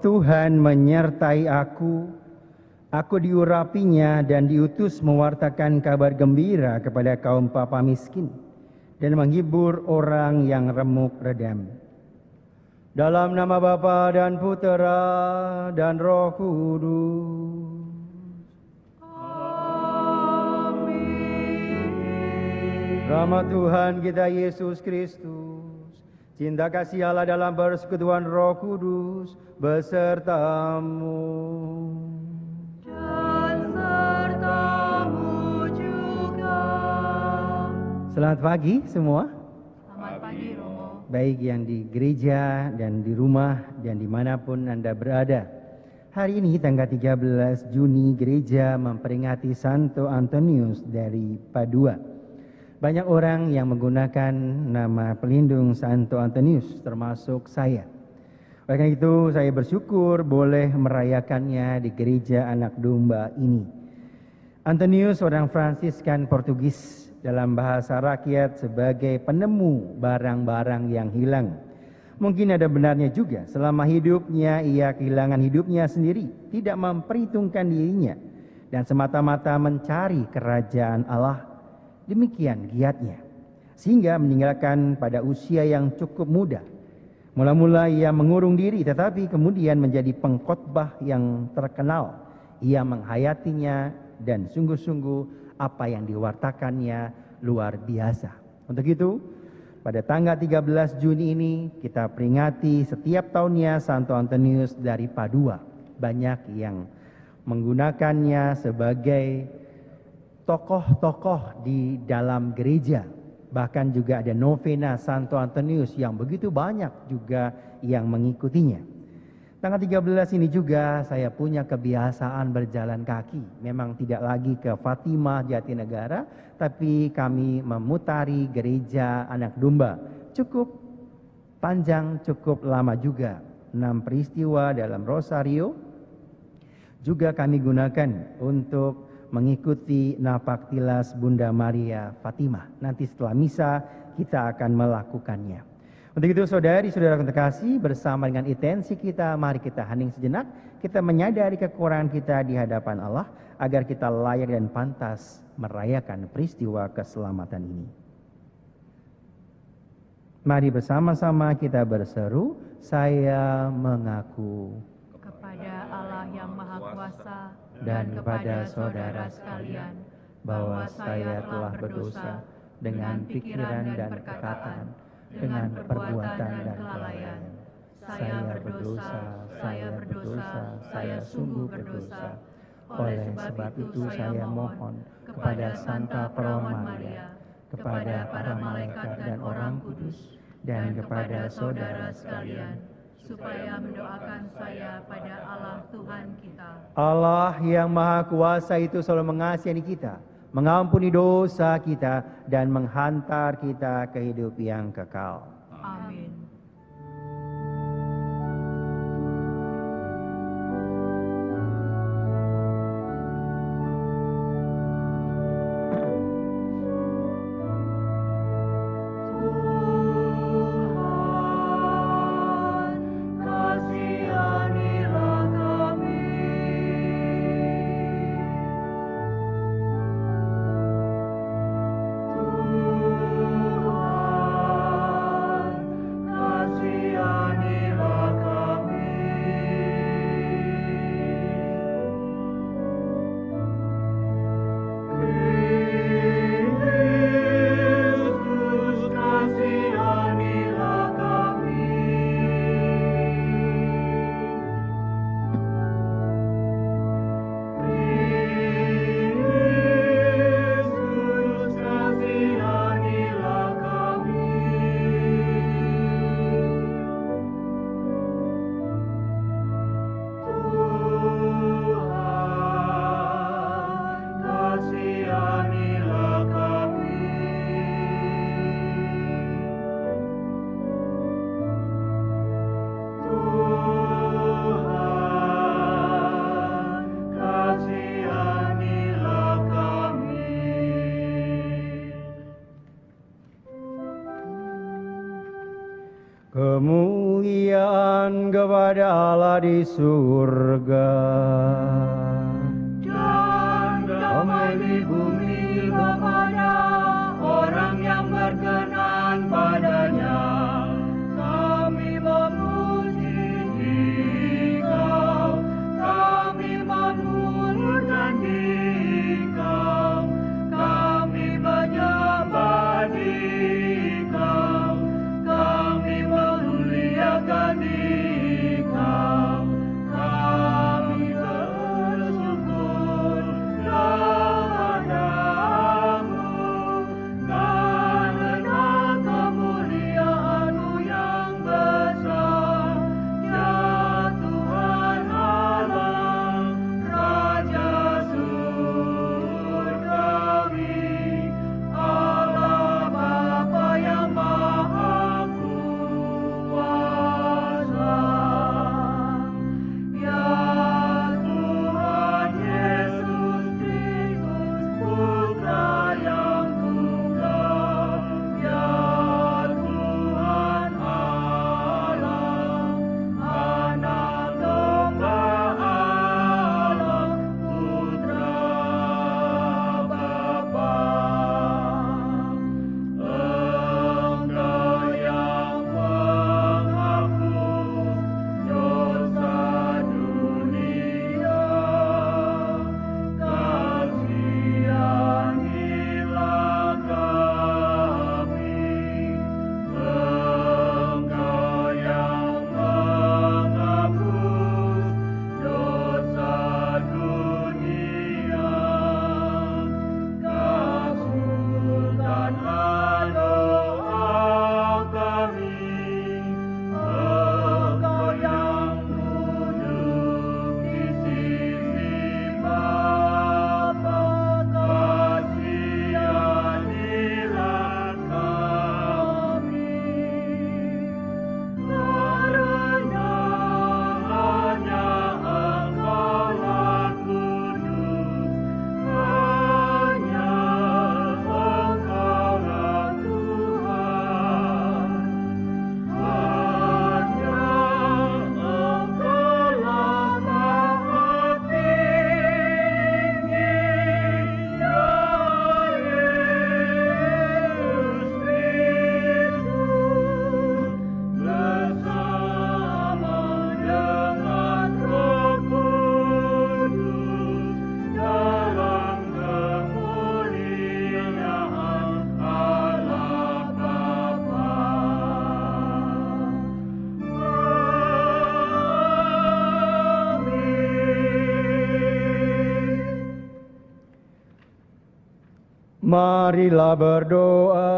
Tuhan menyertai aku diurapinya dan diutus mewartakan kabar gembira kepada kaum papa miskin dan menghibur orang yang remuk redam. Dalam nama Bapa dan Putera dan Roh Kudus. Amin. Rahmat Tuhan kita Yesus Kristus, cinta kasih Allah dalam persekutuan Roh Kudus besertamu. Dan sertamu juga. Selamat pagi semua. Selamat pagi Romo. Baik yang di gereja dan di rumah dan dimanapun Anda berada. Hari ini tanggal 13 Juni gereja memperingati Santo Antonius dari Padua. Banyak orang yang menggunakan nama pelindung Santo Antonius termasuk saya. Oleh karena itu saya bersyukur boleh merayakannya di gereja Anak Domba ini. Antonius orang Fransiskan Portugis, dalam bahasa rakyat sebagai penemu barang-barang yang hilang. Mungkin ada benarnya juga, selama hidupnya ia kehilangan hidupnya sendiri, tidak memperhitungkan dirinya, dan semata-mata mencari kerajaan Allah. Demikian giatnya, sehingga meninggalkan pada usia yang cukup muda. Mula-mula ia mengurung diri, tetapi kemudian menjadi pengkhotbah yang terkenal. Ia menghayatinya dan sungguh-sungguh apa yang diwartakannya luar biasa. Untuk itu, pada tanggal 13 Juni ini kita peringati setiap tahunnya Santo Antonius dari Padua. Banyak yang menggunakannya sebagai tokoh-tokoh di dalam gereja. Bahkan juga ada novena Santo Antonius yang begitu banyak juga yang mengikutinya. Tanggal 13 ini juga saya punya kebiasaan berjalan kaki. Memang tidak lagi ke Fatimah Jatinegara, tapi kami memutari gereja Anak Domba. Cukup panjang, cukup lama juga. 6 peristiwa dalam Rosario juga kami gunakan untuk mengikuti napak tilas Bunda Maria Fatimah. Nanti setelah misa kita akan melakukannya. Untuk itu saudari-saudara terkasih, bersama dengan intensi kita, mari kita hening sejenak. Kita menyadari kekurangan kita di hadapan Allah, agar kita layak dan pantas merayakan peristiwa keselamatan ini. Mari bersama-sama kita berseru, saya mengaku kepada Allah yang Maha Kuasa dan kepada saudara sekalian, bahwa saya telah berdosa dengan pikiran dan perkataan, dengan perbuatan dan kelalaian. Saya berdosa, saya sungguh berdosa. Oleh sebab itu saya mohon kepada Santa Perawan Maria, kepada para malaikat dan orang kudus, dan kepada saudara sekalian, supaya mendoakan saya pada Allah Tuhan kita. Allah yang Maha Kuasa itu selalu mengasihi kita, mengampuni dosa kita, dan menghantar kita ke hidup yang kekal. Amin. Tuhan Kemuliaan kepada Allah di surga. Dan damai di bumi kepada orang yang berkenan padanya. Kami memuji Engkau, kami memuliakan Engkau, kami menyembah Engkau, kami memuliakan Engkau, kami bersyukur kepadamu karena kemuliaan-Mu yang besar, ya Tuhan Allah, Raja surgawi, Allah Bapa yang Maha Kuasa. Ya Tuhan Yesus Kristus, Putra yang tunggal, ya Tuhan Allah, Anak Domba Allah, Putra Bapa. Engkau yang menghapus dosa dunia, kasihanilah kami. Engkau yang menghapus dosa dunia, kabulkanlah doa kami. Engkau yang duduk di sisi Bapa, kasihanilah kami. Karena hanya Engkaulah kudus, hanya Engkaulah Tuhan, hanya Engkaulah Maha Tinggi, ya Yesus Kristus, bersama dengan Roh Kudus, dalam kemuliaan Allah Bapa. Amin. Marilah berdoa.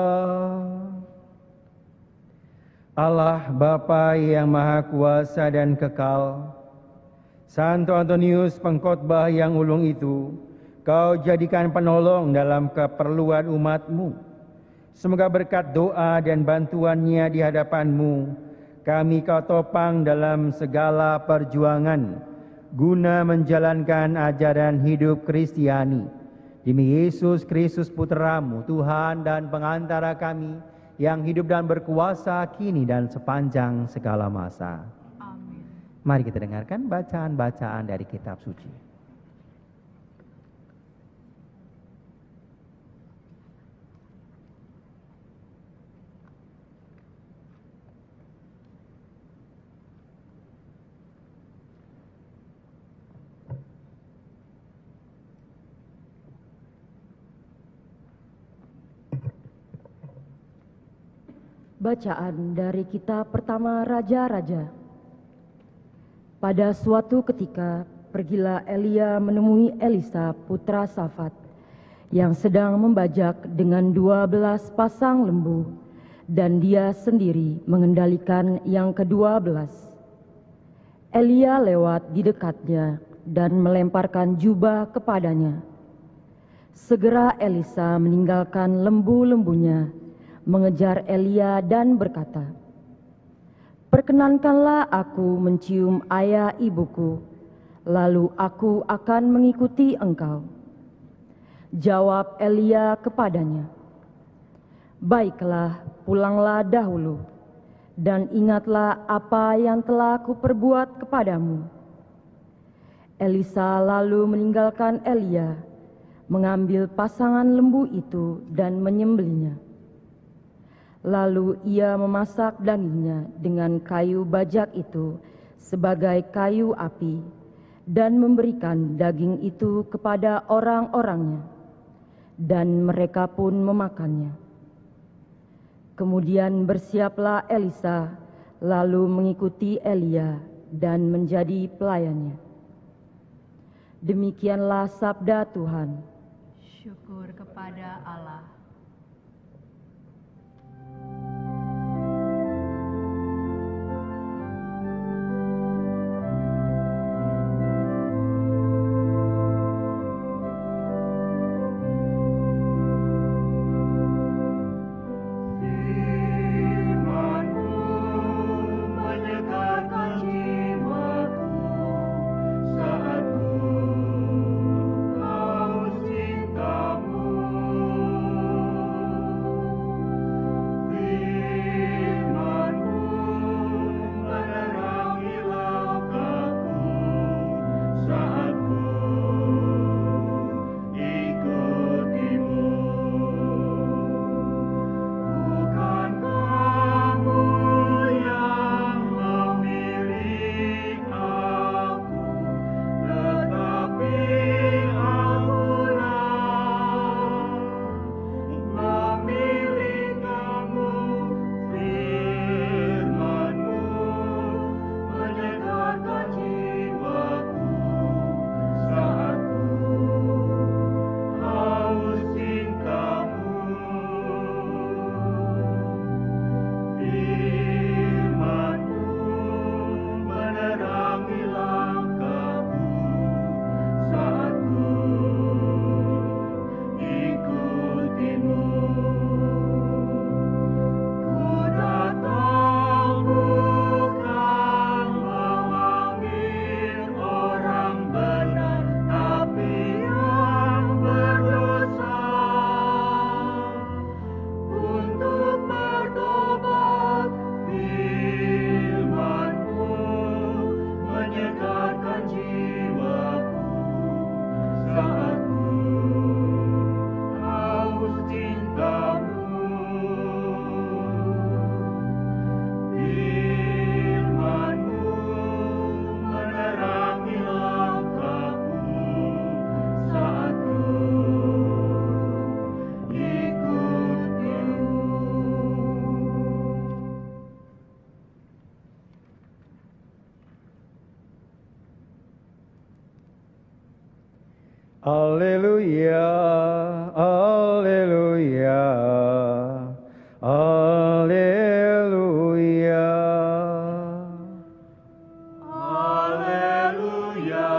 Allah Bapa yang Maha Kuasa dan Kekal, Santo Antonius pengkhotbah yang ulung itu, Kau jadikan penolong dalam keperluan umat-Mu. Semoga berkat doa dan bantuannya di hadapan-Mu, kami Kau topang dalam segala perjuangan, guna menjalankan ajaran hidup Kristiani. Demi Yesus Kristus Putra-Mu, Tuhan dan pengantara kami, yang hidup dan berkuasa kini dan sepanjang segala masa. Amin. Mari kita dengarkan bacaan-bacaan dari kitab suci. Bacaan dari kitab pertama Raja-Raja. Pada suatu ketika, pergilah Elia menemui Elisa putra Safat, yang sedang membajak dengan 12 pasang lembu, dan dia sendiri mengendalikan yang ke-12. Elia lewat di dekatnya dan melemparkan jubah kepadanya. Segera Elisa meninggalkan lembu-lembunya, mengejar Elia dan berkata, "Perkenankanlah aku mencium ayah ibuku, lalu aku akan mengikuti engkau." Jawab Elia kepadanya, "Baiklah, pulanglah dahulu, dan ingatlah apa yang telah kuperbuat kepadamu. Elisa lalu meninggalkan Elia, mengambil pasangan lembu itu dan menyembelihnya. Lalu ia memasak dagingnya dengan kayu bajak itu sebagai kayu api dan memberikan daging itu kepada orang-orangnya, dan mereka pun memakannya. Kemudian bersiaplah Elisa, lalu mengikuti Elia dan menjadi pelayannya. Demikianlah sabda Tuhan. Syukur kepada Allah. Haleluya, haleluya, haleluya. Haleluya,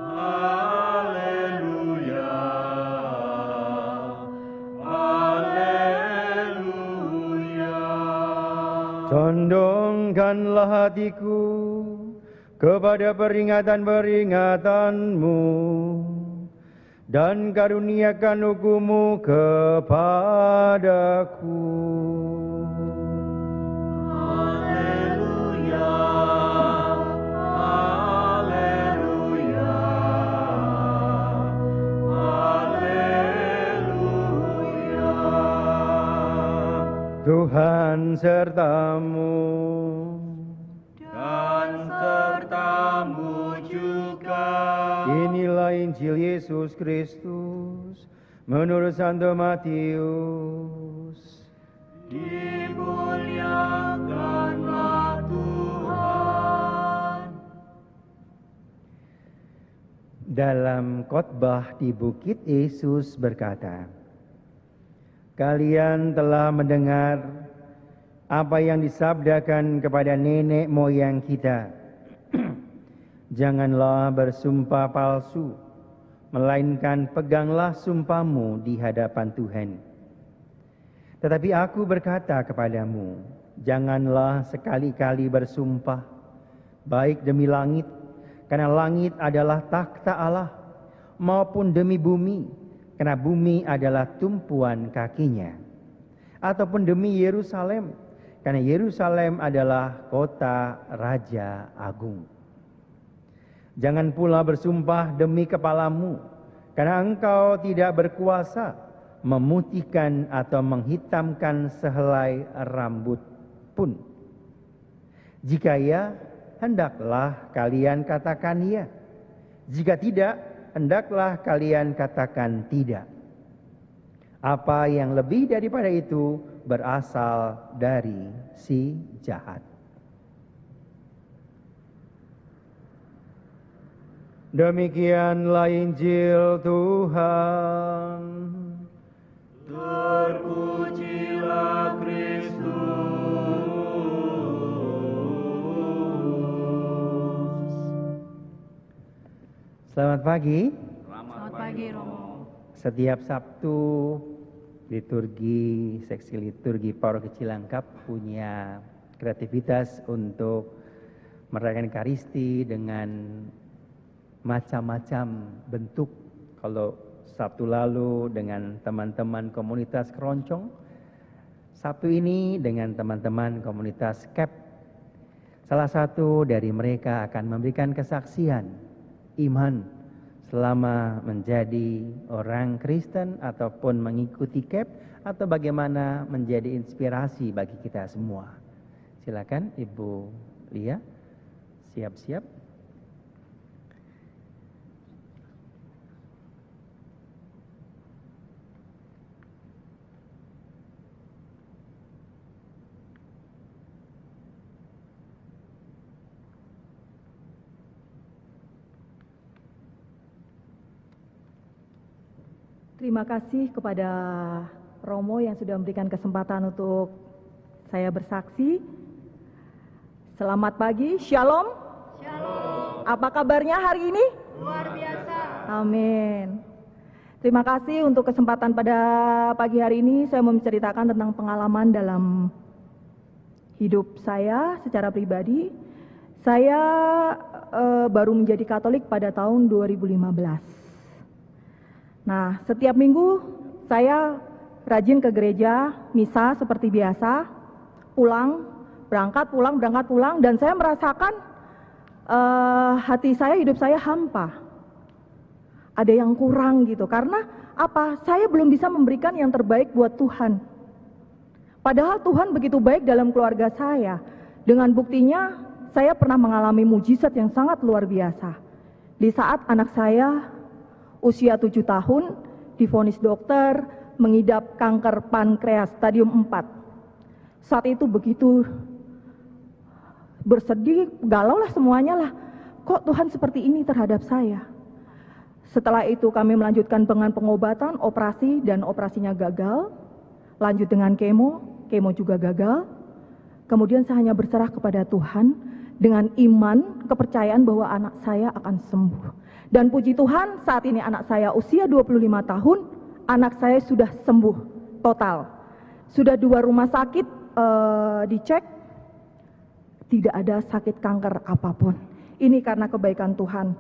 haleluya, haleluya. Condongkanlah hatiku kepada peringatan-peringatanmu, dan karuniakan hukum-Mu kepadaku. Haleluya, haleluya, haleluya. Tuhan sertamu, Dan sertamu juga. Inilah Injil Yesus Kristus menurut Santo Matius. Dimuliakanlah Tuhan. Dalam khotbah di bukit, Yesus berkata, "Kalian telah mendengar apa yang disabdakan kepada nenek moyang kita. Janganlah bersumpah palsu, melainkan peganglah sumpahmu di hadapan Tuhan. Tetapi aku berkata kepadamu, janganlah sekali-kali bersumpah, baik demi langit, karena langit adalah takhta Allah, maupun demi bumi, karena bumi adalah tumpuan kakinya, ataupun demi Yerusalem, karena Yerusalem adalah kota Raja Agung. Jangan pula bersumpah demi kepalamu, karena engkau tidak berkuasa memutihkan atau menghitamkan sehelai rambut pun. Jika ya, hendaklah kalian katakan ya. Jika tidak, hendaklah kalian katakan tidak. Apa yang lebih daripada itu berasal dari si jahat. Demikianlah Injil Tuhan. Terpujilah Kristus. Selamat pagi. Selamat pagi, Romo. Setiap Sabtu seksi liturgi Paroki Cilangkap punya kreativitas untuk merayakan Ekaristi dengan macam-macam bentuk. Kalau Sabtu lalu dengan teman-teman komunitas Keroncong, Sabtu ini dengan teman-teman komunitas KEP. Salah satu dari mereka akan memberikan kesaksian iman selama menjadi orang Kristen ataupun mengikuti KEP, atau bagaimana menjadi inspirasi bagi kita semua. Silakan Ibu Lia, siap-siap. Terima kasih kepada Romo yang sudah memberikan kesempatan untuk saya bersaksi. Selamat pagi, Shalom. Shalom. Apa kabarnya hari ini? Luar biasa. Amin. Terima kasih untuk kesempatan pada pagi hari ini. Saya mau menceritakan tentang pengalaman dalam hidup saya secara pribadi. Saya baru menjadi Katolik pada tahun 2015. Nah, setiap minggu saya rajin ke gereja, misa seperti biasa, berangkat pulang, dan saya merasakan hati saya, hidup saya hampa. Ada yang kurang gitu, karena apa? Saya belum bisa memberikan yang terbaik buat Tuhan. Padahal Tuhan begitu baik dalam keluarga saya. Dengan buktinya, saya pernah mengalami mujizat yang sangat luar biasa. Di saat anak saya usia 7 tahun, divonis dokter mengidap kanker pankreas stadium 4. Saat itu begitu bersedih, galau lah semuanya lah. Kok Tuhan seperti ini terhadap saya? Setelah itu kami melanjutkan dengan pengobatan, operasi, dan operasinya gagal. Lanjut dengan kemo juga gagal. Kemudian saya hanya berserah kepada Tuhan dengan iman, kepercayaan bahwa anak saya akan sembuh. Dan puji Tuhan, saat ini anak saya usia 25 tahun, anak saya sudah sembuh total. Sudah 2 rumah sakit dicek, tidak ada sakit kanker apapun. Ini karena kebaikan Tuhan.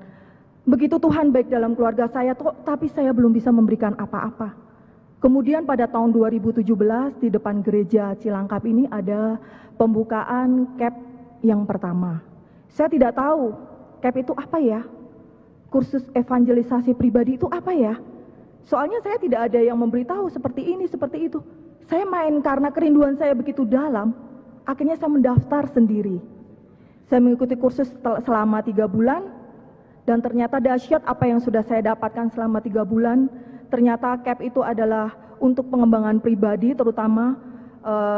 Begitu Tuhan baik dalam keluarga saya, tapi saya belum bisa memberikan apa-apa. Kemudian pada tahun 2017 di depan gereja Cilangkap ini ada pembukaan KEP yang pertama. Saya tidak tahu KEP itu apa ya. Kursus evangelisasi pribadi itu apa ya? Soalnya saya tidak ada yang memberitahu seperti ini, seperti itu. Saya main karena kerinduan saya begitu dalam, akhirnya saya mendaftar sendiri. Saya mengikuti kursus selama 3 bulan, dan ternyata dahsyat apa yang sudah saya dapatkan selama 3 bulan. Ternyata KEP itu adalah untuk pengembangan pribadi, terutama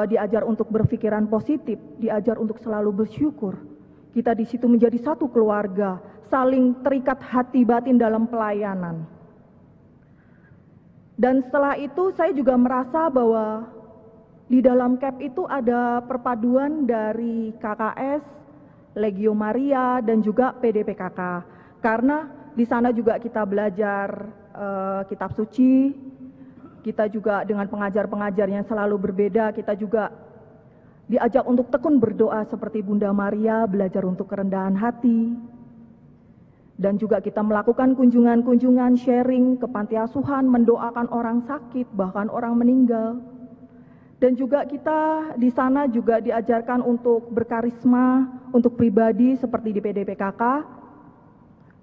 diajar untuk berpikiran positif, diajar untuk selalu bersyukur. Kita di situ menjadi satu keluarga, saling terikat hati batin dalam pelayanan. Dan setelah itu saya juga merasa bahwa di dalam KEP itu ada perpaduan dari KKS, Legio Maria, dan juga PDPKK. Karena di sana juga kita belajar kitab suci, kita juga dengan pengajar-pengajarnya selalu berbeda, kita juga diajak untuk tekun berdoa seperti Bunda Maria, belajar untuk kerendahan hati. Dan juga kita melakukan kunjungan-kunjungan, sharing ke panti asuhan, mendoakan orang sakit, bahkan orang meninggal. Dan juga kita di sana juga diajarkan untuk berkarisma, untuk pribadi seperti di PDPKK,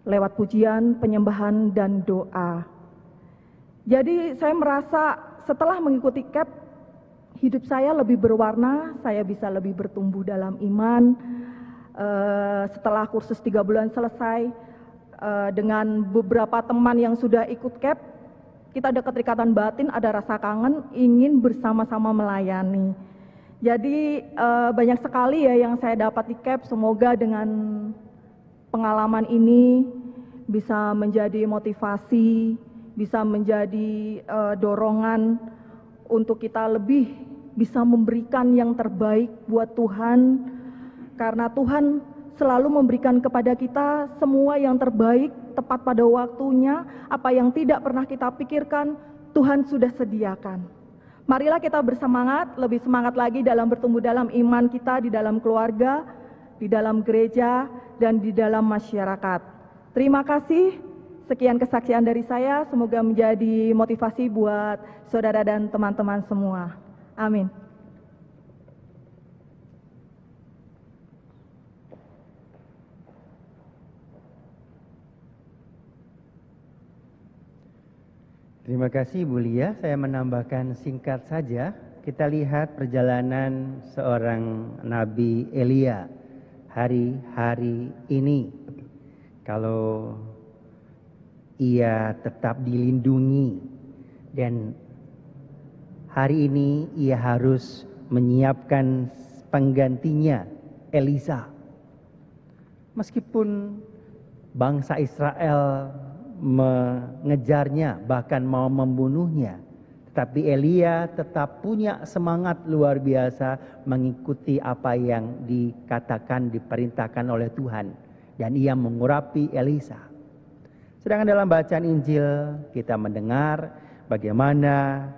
lewat pujian, penyembahan, dan doa. Jadi saya merasa setelah mengikuti CAP, hidup saya lebih berwarna, saya bisa lebih bertumbuh dalam iman. Setelah kursus 3 bulan selesai, dengan beberapa teman yang sudah ikut CAP, kita ada keterikatan batin, ada rasa kangen, ingin bersama-sama melayani. Jadi banyak sekali ya yang saya dapat di CAP, semoga dengan pengalaman ini bisa menjadi motivasi, bisa menjadi dorongan untuk kita lebih bisa memberikan yang terbaik buat Tuhan, karena Tuhan selalu memberikan kepada kita semua yang terbaik, tepat pada waktunya. Apa yang tidak pernah kita pikirkan, Tuhan sudah sediakan. Marilah kita bersemangat, lebih semangat lagi dalam bertumbuh dalam iman kita, di dalam keluarga, di dalam gereja, dan di dalam masyarakat. Terima kasih. Sekian kesaksian dari saya, semoga menjadi motivasi buat saudara dan teman-teman semua. Amin. Terima kasih Bu Lia, saya menambahkan singkat saja. Kita lihat perjalanan seorang Nabi Elia hari-hari ini. Kalau ia tetap dilindungi dan hari ini ia harus menyiapkan penggantinya, Elisa. Meskipun bangsa Israel mengejarnya, bahkan mau membunuhnya, tetapi Elia tetap punya semangat luar biasa mengikuti apa yang dikatakan, diperintahkan oleh Tuhan, dan ia mengurapi Elisa. Sedangkan dalam bacaan Injil kita mendengar bagaimana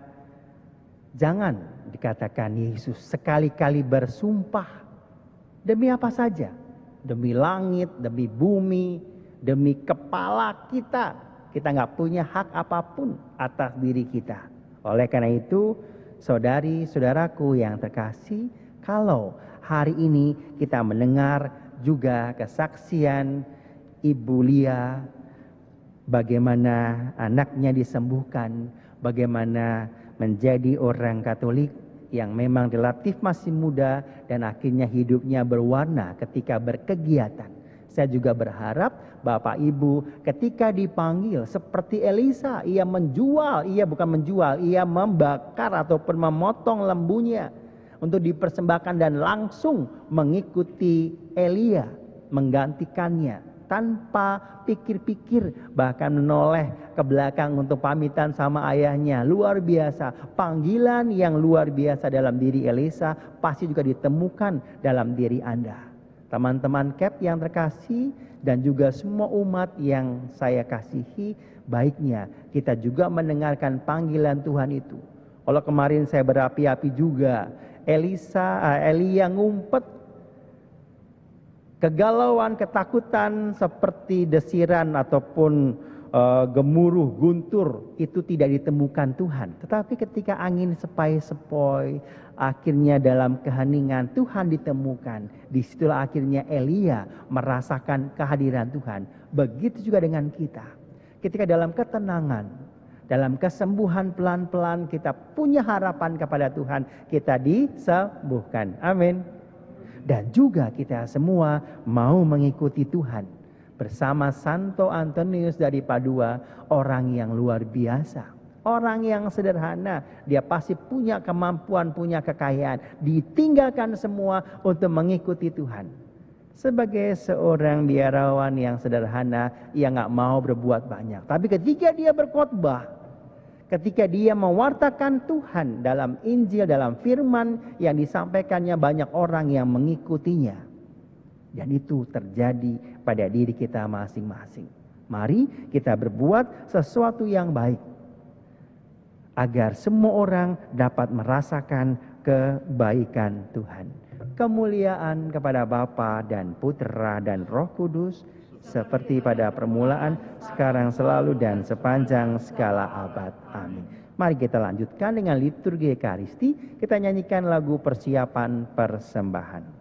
jangan dikatakan Yesus sekali-kali bersumpah demi apa saja, demi langit, demi bumi, demi kepala kita. Kita nggak punya hak apapun atas diri kita. Oleh karena itu, saudari-saudaraku yang terkasih, kalau hari ini kita mendengar juga kesaksian Ibu Lia, bagaimana anaknya disembuhkan, bagaimana menjadi orang Katolik yang memang relatif masih muda dan akhirnya hidupnya berwarna ketika berkegiatan. Saya juga berharap Bapak Ibu ketika dipanggil seperti Elisa, ia membakar ataupun memotong lembunya untuk dipersembahkan dan langsung mengikuti Elia, menggantikannya tanpa pikir-pikir, bahkan menoleh ke belakang untuk pamitan sama ayahnya. Luar biasa, panggilan yang luar biasa dalam diri Elisa pasti juga ditemukan dalam diri Anda. Teman-teman CAP yang terkasih dan juga semua umat yang saya kasihi, baiknya kita juga mendengarkan panggilan Tuhan itu. Kalau kemarin saya berapi-api juga, Elia ngumpet, kegalauan, ketakutan seperti desiran ataupun gemuruh guntur itu tidak ditemukan Tuhan. Tetapi ketika angin sepoi-sepoi, akhirnya dalam keheningan Tuhan ditemukan. Disitulah akhirnya Elia merasakan kehadiran Tuhan. Begitu juga dengan kita. Ketika dalam ketenangan, dalam kesembuhan pelan-pelan kita punya harapan kepada Tuhan, kita disembuhkan. Amin. Dan juga kita semua mau mengikuti Tuhan. Bersama Santo Antonius dari Padua, orang yang luar biasa. Orang yang sederhana, dia pasti punya kemampuan, punya kekayaan. Ditinggalkan semua untuk mengikuti Tuhan. Sebagai seorang biarawan yang sederhana, ia gak mau berbuat banyak. Tapi ketika dia berkhotbah, ketika dia mewartakan Tuhan dalam Injil, dalam firman yang disampaikannya, banyak orang yang mengikutinya. Dan itu terjadi pada diri kita masing-masing. Mari kita berbuat sesuatu yang baik, agar semua orang dapat merasakan kebaikan Tuhan. Kemuliaan kepada Bapa dan Putra dan Roh Kudus, seperti pada permulaan, sekarang, selalu, dan sepanjang segala abad. Amin. Mari kita lanjutkan dengan liturgi Ekaristi. Kita nyanyikan lagu persiapan persembahan.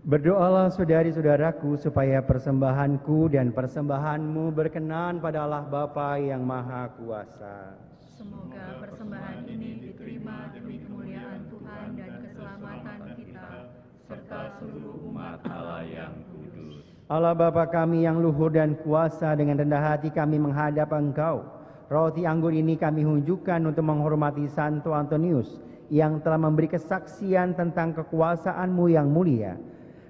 Berdoalah saudari-saudaraku supaya persembahanku dan persembahanmu berkenan pada Allah Bapa yang Maha Kuasa. Semoga persembahan ini diterima demi kemuliaan Tuhan dan keselamatan kita, serta seluruh umat Allah yang kudus. Allah Bapa kami yang luhur dan kuasa, dengan rendah hati kami menghadap Engkau. Roti anggur ini kami hunjukkan untuk menghormati Santo Antonius yang telah memberi kesaksian tentang kekuasaan-Mu yang mulia.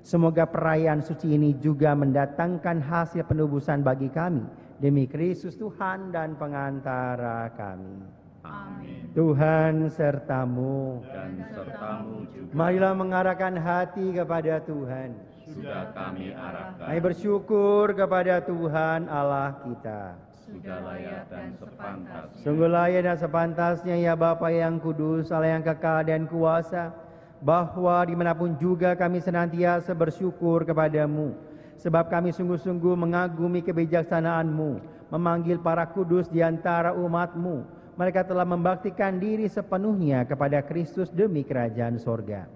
Semoga perayaan suci ini juga mendatangkan hasil penebusan bagi kami, demi Kristus Tuhan dan pengantara kami. Amin. Tuhan sertamu. Dan sertamu juga Marilah mengarahkan hati kepada Tuhan. sudah kami arahkan. Mari bersyukur kepada Tuhan Allah kita. Sudah layak dan sepantasnya. Sungguh layak dan sepantasnya ya Bapa yang kudus, Allah yang kekal dan kuasa, bahwa dimanapun juga kami senantiasa bersyukur kepadamu. Sebab kami sungguh-sungguh mengagumi kebijaksanaan-Mu, memanggil para kudus di antara umat-Mu. Mereka telah membaktikan diri sepenuhnya kepada Kristus demi kerajaan sorga.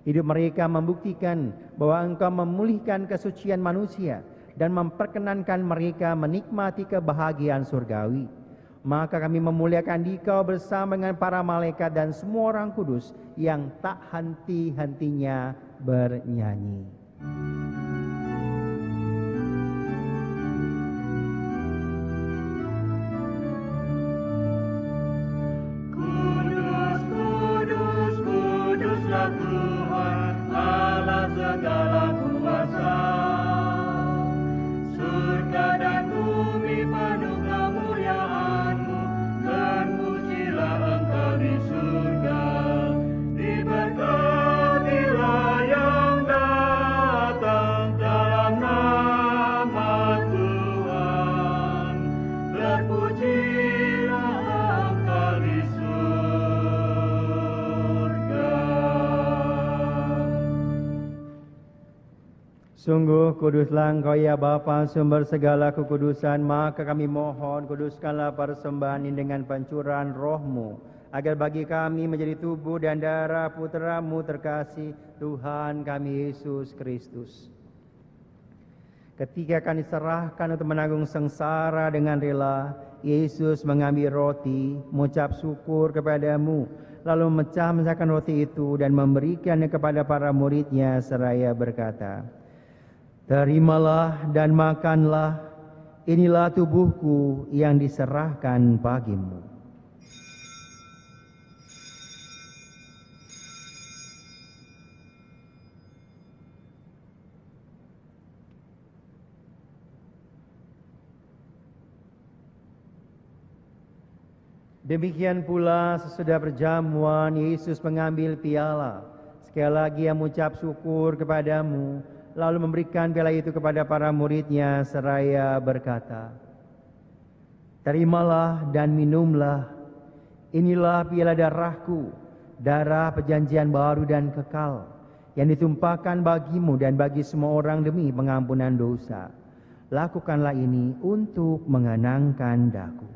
Hidup mereka membuktikan bahwa Engkau memulihkan kesucian manusia dan memperkenankan mereka menikmati kebahagiaan surgawi. Maka kami memuliakan Dikau bersama dengan para malaikat dan semua orang kudus yang tak henti-hentinya bernyanyi. Kudus, kudus, kuduslah Tuhan, Allah segala kuasa. Surga dan bumi penuh kemuliaan-Mu, terpujilah Engkau di surga. Diberkatilah yang datang dalam nama Tuhan. Terpujilah Engkau di surga. Sungguh kuduslah Engkau ya Bapa, sumber segala kekudusan. Maka kami mohon, kuduskanlah persembahan ini dengan pencurahan Roh-Mu, agar bagi kami menjadi tubuh dan darah Putra-Mu terkasih, Tuhan kami Yesus Kristus. Ketika akan diserahkan untuk menanggung sengsara dengan rela, Yesus mengambil roti, mengucap syukur kepadamu, lalu memecah-mecahkan roti itu dan memberikannya kepada para murid-Nya seraya berkata, "Terimalah dan makanlah, inilah tubuhku yang diserahkan bagimu." Demikian pula sesudah perjamuan Yesus mengambil piala. Sekali lagi ia mengucap syukur kepadamu, lalu memberikan piala itu kepada para muridnya seraya berkata, "Terimalah dan minumlah, inilah piala darahku, darah perjanjian baru dan kekal, yang ditumpahkan bagimu dan bagi semua orang demi pengampunan dosa. Lakukanlah ini untuk mengenangkan daku."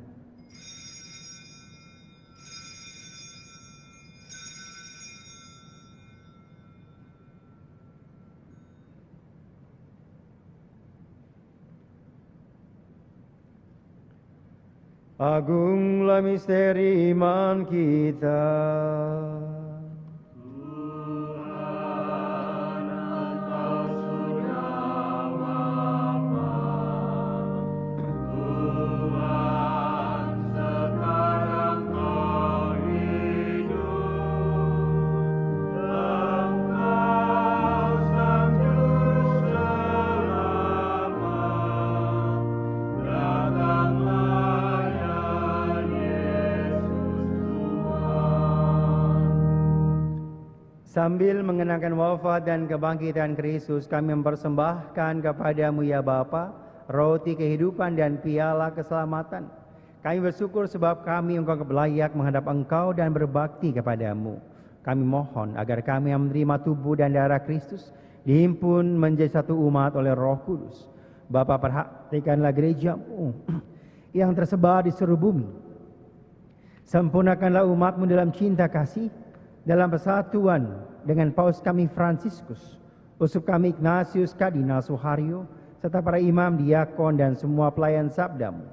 Agunglah misteri iman kita. Sambil mengenangkan wafat dan kebangkitan Kristus, kami mempersembahkan kepadamu ya Bapa, roti kehidupan dan piala keselamatan. Kami bersyukur sebab kami engkau layak menghadap Engkau dan berbakti kepadamu. Kami mohon agar kami yang menerima tubuh dan darah Kristus dihimpun menjadi satu umat oleh Roh Kudus. Bapa, perhatikanlah gereja-Mu yang tersebar di seluruh bumi. Sempurnakanlah umat-Mu dalam cinta kasih, dalam persatuan dengan Paus kami Fransiskus, Uskup kami Ignatius Kardinal Suharyo, serta para imam, diakon, dan semua pelayan sabda-Mu.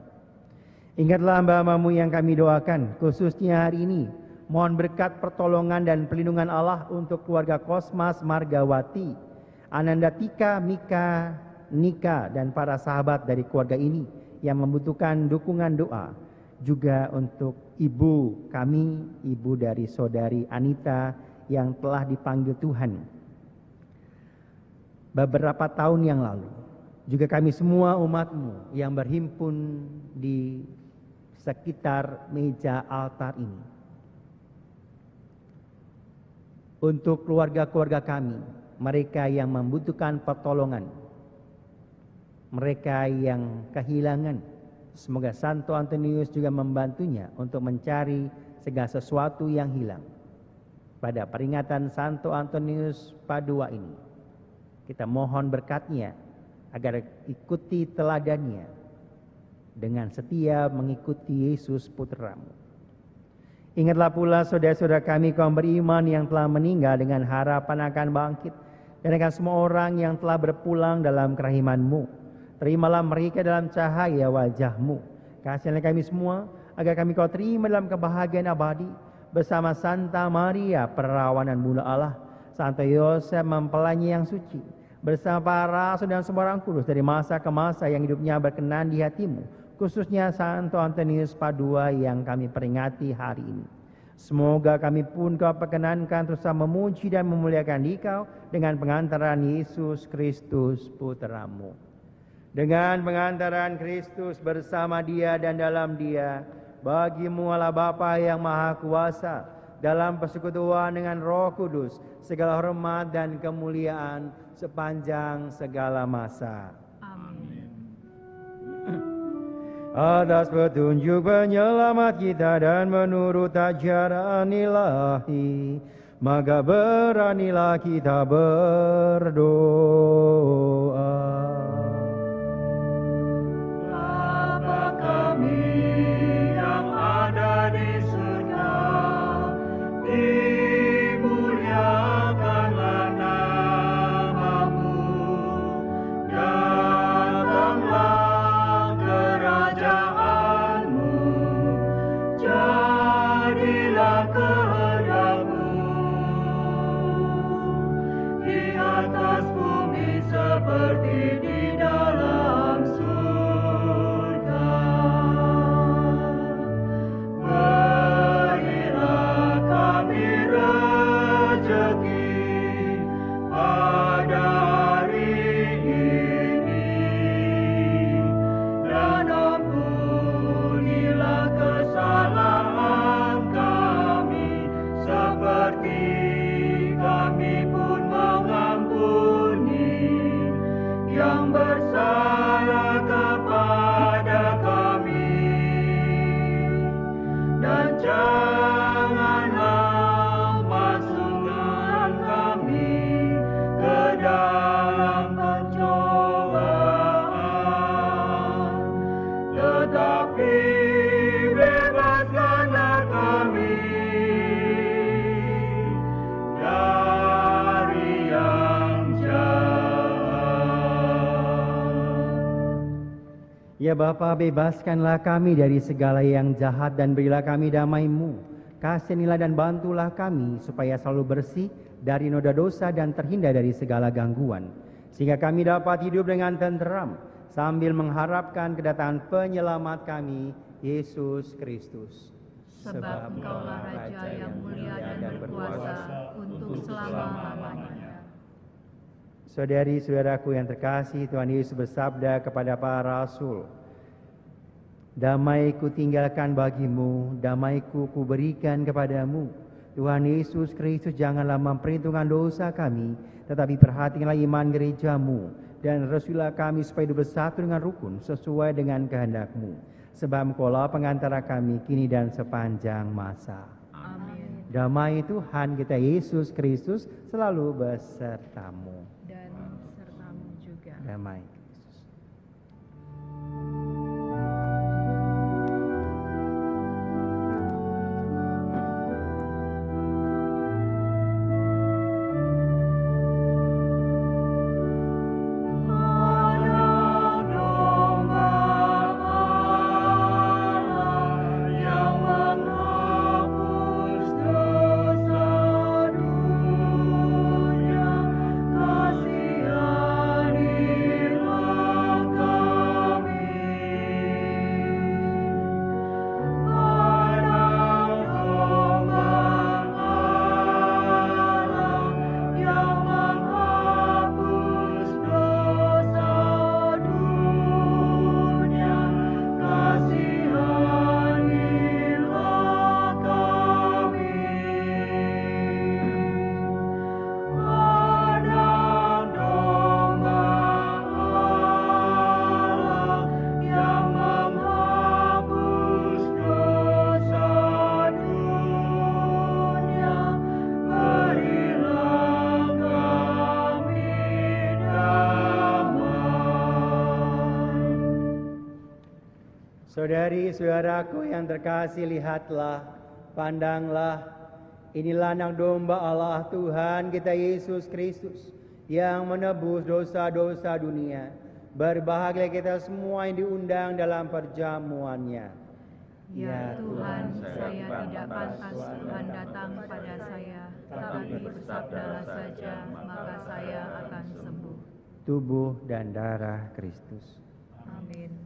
Ingatlah hamba-Mu yang kami doakan, khususnya hari ini. Mohon berkat pertolongan dan perlindungan Allah untuk keluarga Kosmas Margawati, Ananda Tika, Mika, Nika, dan para sahabat dari keluarga ini yang membutuhkan dukungan doa. Juga untuk ibu kami, ibu dari saudari Anita yang telah dipanggil Tuhan beberapa tahun yang lalu. Juga kami semua umat-Mu yang berhimpun di sekitar meja altar ini. Untuk keluarga-keluarga kami, mereka yang membutuhkan pertolongan, mereka yang kehilangan, semoga Santo Antonius juga membantunya untuk mencari segala sesuatu yang hilang. Pada peringatan Santo Antonius Padua ini, kita mohon berkat-Nya agar ikuti teladannya dengan setia mengikuti Yesus Putra-Mu. Ingatlah pula saudara-saudara kami kaum beriman yang telah meninggal dengan harapan akan bangkit, dan akan semua orang yang telah berpulang dalam kerahiman-Mu. Terimalah mereka dalam cahaya wajah-Mu. Kasihilah kami semua, agar kami Kau terima dalam kebahagiaan abadi, bersama Santa Maria, perawanan Bunda Allah, Santo Yosef mempelainya yang suci, bersama para rasul dan semua orang kudus dari masa ke masa yang hidupnya berkenan di hati-Mu, khususnya Santo Antonius Padua yang kami peringati hari ini. Semoga kami pun Kau perkenankan terus memuji dan memuliakan Dikau dengan pengantaran Yesus Kristus Putra-Mu. Dengan pengantaran Kristus bersama Dia dan dalam Dia, bagi-Mu Allah Bapa yang Maha Kuasa, dalam persekutuan dengan Roh Kudus, segala hormat dan kemuliaan sepanjang segala masa. Amin. Atas petunjuk penyelamat kita dan menurut ajaran ilahi, maka beranilah kita berdoa. Dimuliakanlah nama-Mu, datanglah kerajaan-Mu, jadilah kehendak-Mu di atas bumi seperti di Tetapi kami pun mengampuni yang bersalah kepada kami, dan janganlah masukkan kami ke dalam pencobaan, tetapi bebaskanlah kami dari yang jahat. Ya Bapa, bebaskanlah kami dari segala yang jahat dan berilah kami damai-Mu. Kasihanilah dan bantulah kami supaya selalu bersih dari noda dosa dan terhindar dari segala gangguan, sehingga kami dapat hidup dengan tenteram sambil mengharapkan kedatangan penyelamat kami, Yesus Kristus. Sebab Engkaulah Raja yang mulia dan berkuasa untuk selama-lamanya. Saudari-saudaraku yang terkasih, Tuhan Yesus bersabda kepada para rasul, "Damai ku tinggalkan bagimu, damai ku berikan kepadamu." Tuhan Yesus Kristus janganlah memperhitungkan dosa kami, tetapi perhatikanlah iman gerejamu, dan restuilah kami supaya hidup bersatu dengan rukun sesuai dengan kehendak-Mu. Sebab Engkaulah pengantara kami kini dan sepanjang masa. Amin. Damai Tuhan kita Yesus Kristus selalu besertamu. Dan sertamu juga. Damai. Saudari-saudaraku yang terkasih, lihatlah, pandanglah, inilah anak domba Allah Tuhan kita Yesus Kristus yang menebus dosa-dosa dunia. Berbahagia kita semua yang diundang dalam perjamuannya. Ya Tuhan, saya tidak pantas Tuhan datang pada saya, tetapi bersabdalah saja, maka saya akan sembuh. Tubuh dan darah Kristus. Amin.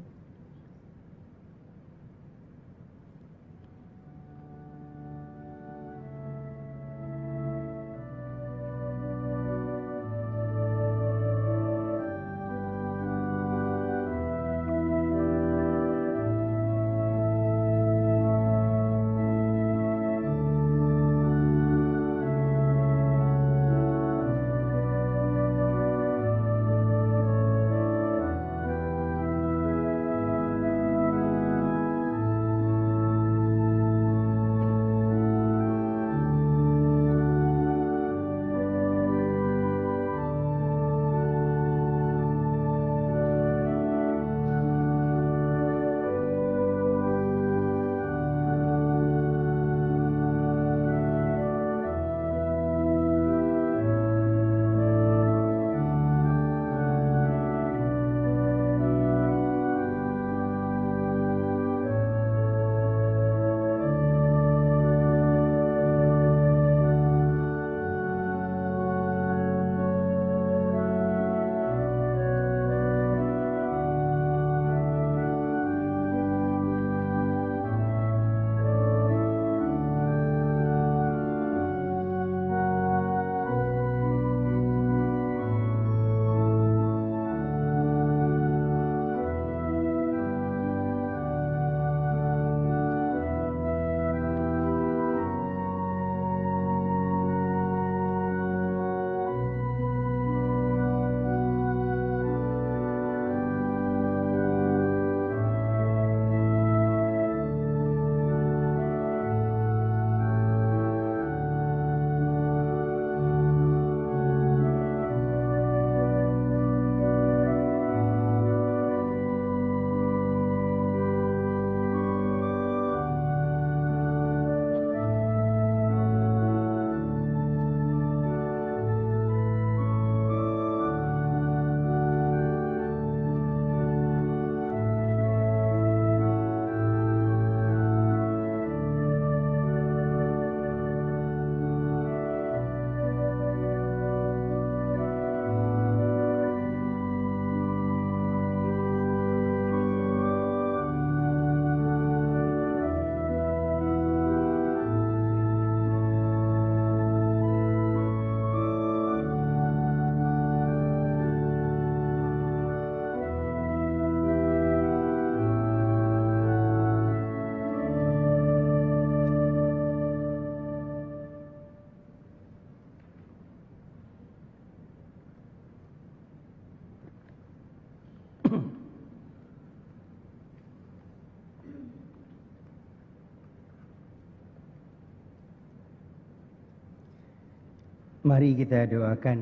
Mari kita doakan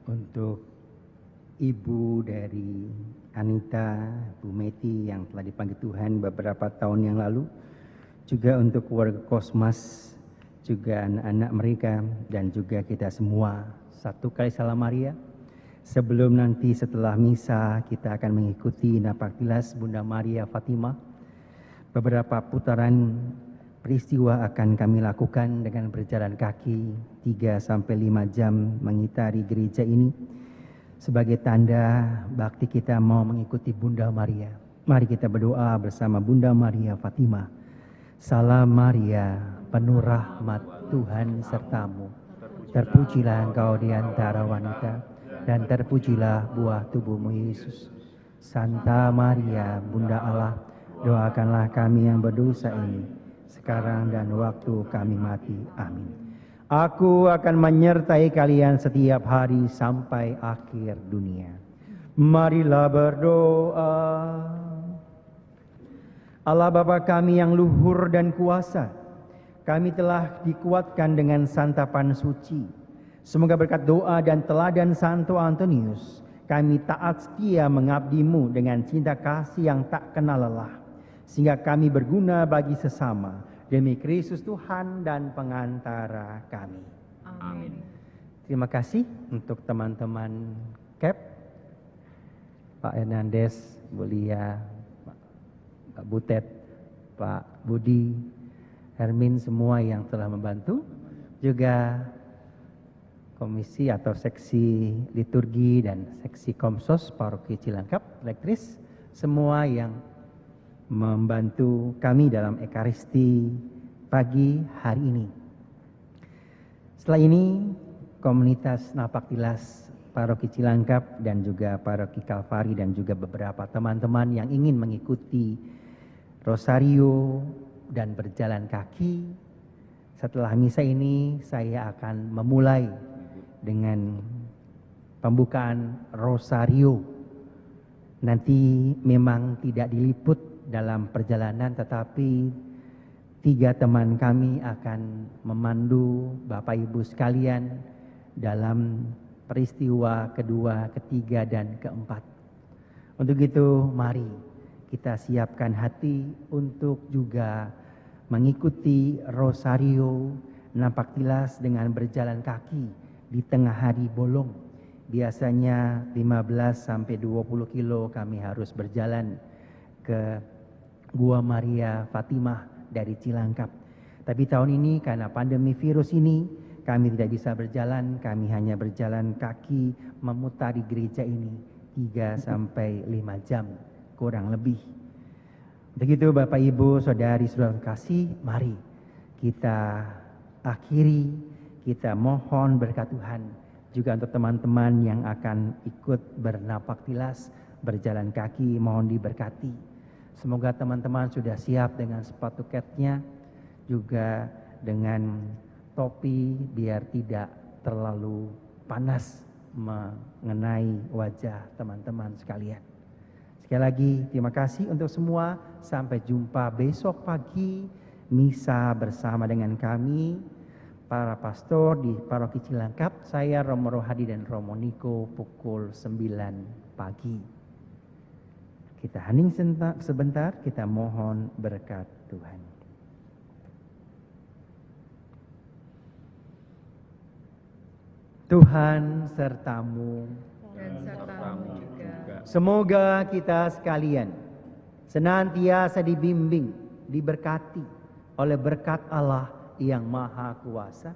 untuk ibu dari Anita, Bu Meti yang telah dipanggil Tuhan beberapa tahun yang lalu. Juga untuk keluarga Kosmas, juga anak-anak mereka, dan juga kita semua. Satu kali salam Maria. Sebelum nanti setelah misa kita akan mengikuti napaktilas Bunda Maria Fatimah. Beberapa putaran peristiwa akan kami lakukan dengan berjalan kaki 3-5 jam mengitari gereja ini. Sebagai tanda bakti kita mau mengikuti Bunda Maria. Mari kita berdoa bersama Bunda Maria Fatimah. Salam Maria, penuh rahmat Tuhan sertamu. Terpujilah engkau di antara wanita, dan terpujilah buah tubuhmu Yesus. Santa Maria, Bunda Allah, doakanlah kami yang berdosa ini, sekarang dan waktu kami mati. Amin. Aku akan menyertai kalian setiap hari sampai akhir dunia. Marilah berdoa. Allah Bapa kami yang luhur dan kuasa, kami telah dikuatkan dengan santapan suci. Semoga berkat doa dan teladan Santo Antonius, kami taat setia mengabdimu dengan cinta kasih yang tak kenal lelah, sehingga kami berguna bagi sesama, demi Kristus Tuhan dan pengantara kami. Amin. Terima kasih untuk teman-teman KEP, Pak Hernandez, Bu Lia, Pak Butet, Pak Budi, Hermin, semua yang telah membantu. Juga komisi atau seksi liturgi dan seksi Komsos Paroki Cilangkap, Lektris, semua yang membantu kami dalam Ekaristi pagi hari ini. Setelah ini, komunitas Napaktilas Paroki Cilangkap dan juga Paroki Kalvari dan juga beberapa teman-teman yang ingin mengikuti Rosario dan berjalan kaki, setelah misa ini saya akan memulai dengan pembukaan Rosario. Nanti memang tidak diliput dalam perjalanan, tetapi 3 teman kami akan memandu Bapak Ibu sekalian dalam peristiwa kedua, ketiga, dan keempat. Untuk itu mari kita siapkan hati untuk juga mengikuti Rosario Napaktilas dengan berjalan kaki di tengah hari bolong. Biasanya 15-20 kilo kami harus berjalan ke Gua Maria Fatimah dari Cilangkap. Tapi tahun ini karena pandemi virus ini kami tidak bisa berjalan, kami hanya berjalan kaki memutari gereja ini 3-5 jam kurang lebih. Begitu Bapak Ibu, Saudari, Saudara kasih, mari kita akhiri. Kita mohon berkat Tuhan juga untuk teman-teman yang akan ikut bernapaktilas, berjalan kaki, mohon diberkati. Semoga teman-teman sudah siap dengan sepatu ketnya, juga dengan topi biar tidak terlalu panas mengenai wajah teman-teman sekalian. Sekali lagi terima kasih untuk semua. Sampai jumpa besok pagi misa bersama dengan kami para pastor di Paroki Cilangkap. Saya Romo Rohadi dan Romo Niko pukul 9 pagi. Kita hening sebentar, kita mohon berkat Tuhan. Tuhan sertamu Dan sertamu juga. Semoga kita sekalian senantiasa dibimbing, diberkati oleh berkat Allah yang Maha Kuasa,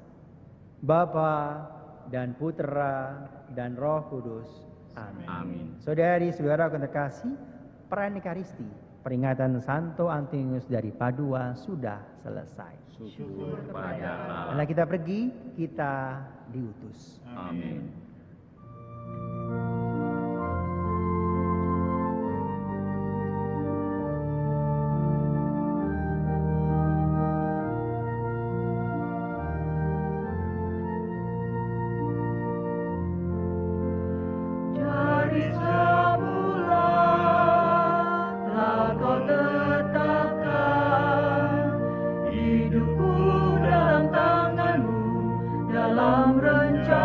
Bapa dan Putra dan Roh Kudus. Amin. Amin. Saudari-saudara yang terkasih, perayaan Ekaristi, peringatan Santo Antonius dari Padua sudah selesai. Syukur pada Allah. Karena kita pergi, kita diutus. Amin. Dari semula telah kau tetapkan hidupku dalam tanganmu, dalam rencana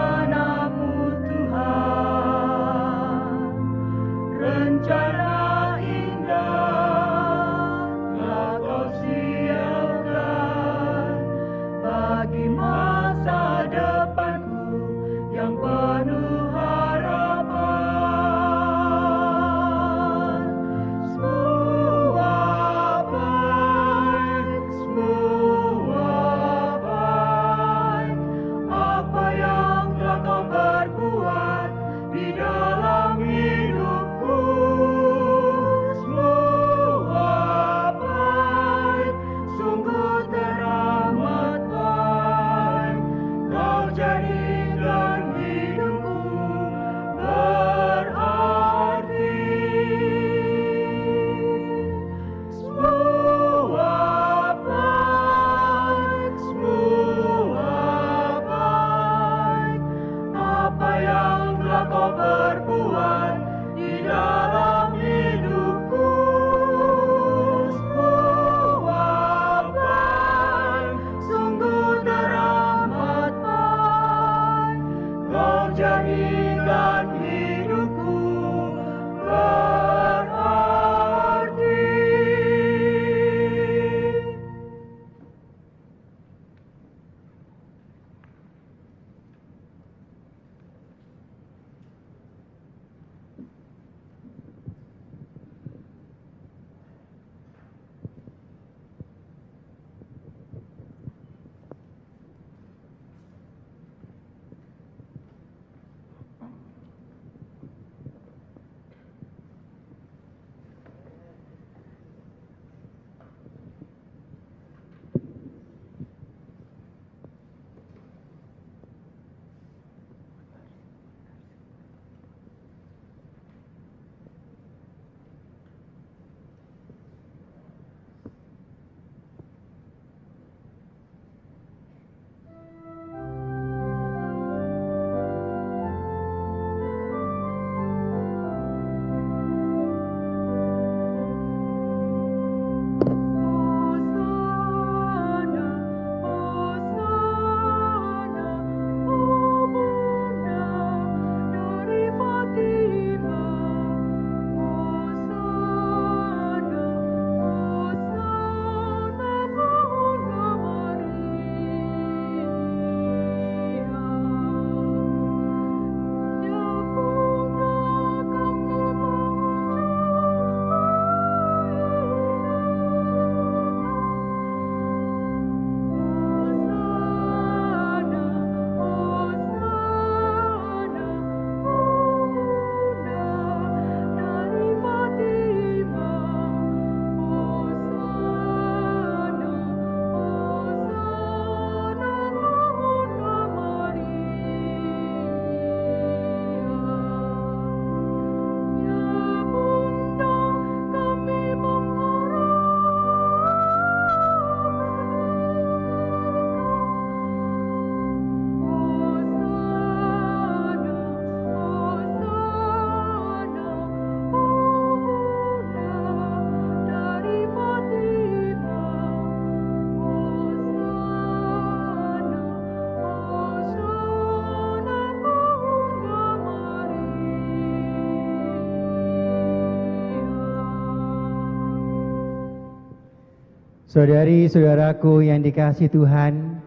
Saudari-saudaraku yang dikasihi Tuhan,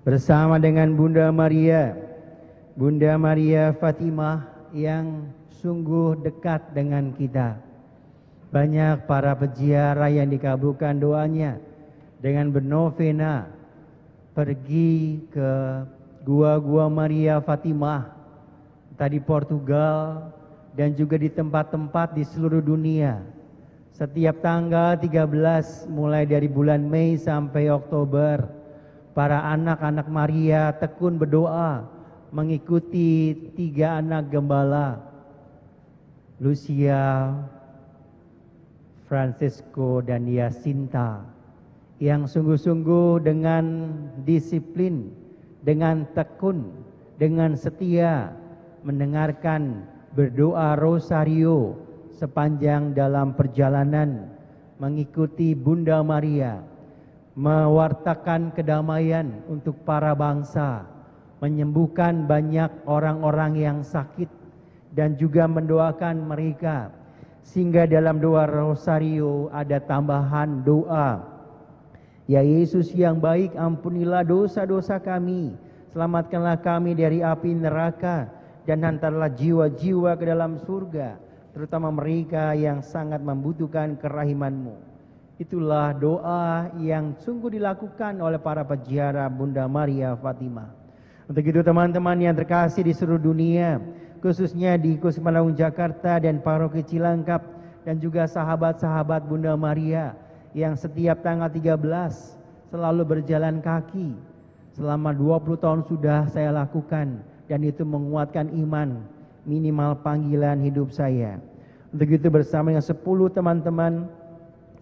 bersama dengan Bunda Maria Fatimah yang sungguh dekat dengan kita. Banyak para peziarah yang dikabulkan doanya dengan bernovena pergi ke Gua Maria Fatimah, tadi Portugal, dan juga di tempat-tempat di seluruh dunia. Setiap tanggal 13 mulai dari bulan Mei sampai Oktober, para anak-anak Maria tekun berdoa mengikuti 3 anak gembala, Lucia, Francisco, dan Jacinta, yang sungguh-sungguh dengan disiplin, dengan tekun, dengan setia mendengarkan berdoa rosario sepanjang dalam perjalanan mengikuti Bunda Maria, mewartakan kedamaian untuk para bangsa, menyembuhkan banyak orang-orang yang sakit, dan juga mendoakan mereka. Sehingga dalam doa rosario ada tambahan doa, ya Yesus yang baik, ampunilah dosa-dosa kami, selamatkanlah kami dari api neraka, dan hantarlah jiwa-jiwa ke dalam surga, terutama mereka yang sangat membutuhkan kerahiman-Mu. Itulah doa yang sungguh dilakukan oleh para peziarah Bunda Maria Fatimah. Untuk itu teman-teman yang terkasih di seluruh dunia, khususnya di Kusuma Jakarta dan Paroki Cilangkap, dan juga sahabat-sahabat Bunda Maria yang setiap tanggal 13 selalu berjalan kaki. Selama 20 tahun sudah saya lakukan, dan itu menguatkan iman, minimal panggilan hidup saya. Untuk itu bersama dengan 10 teman-teman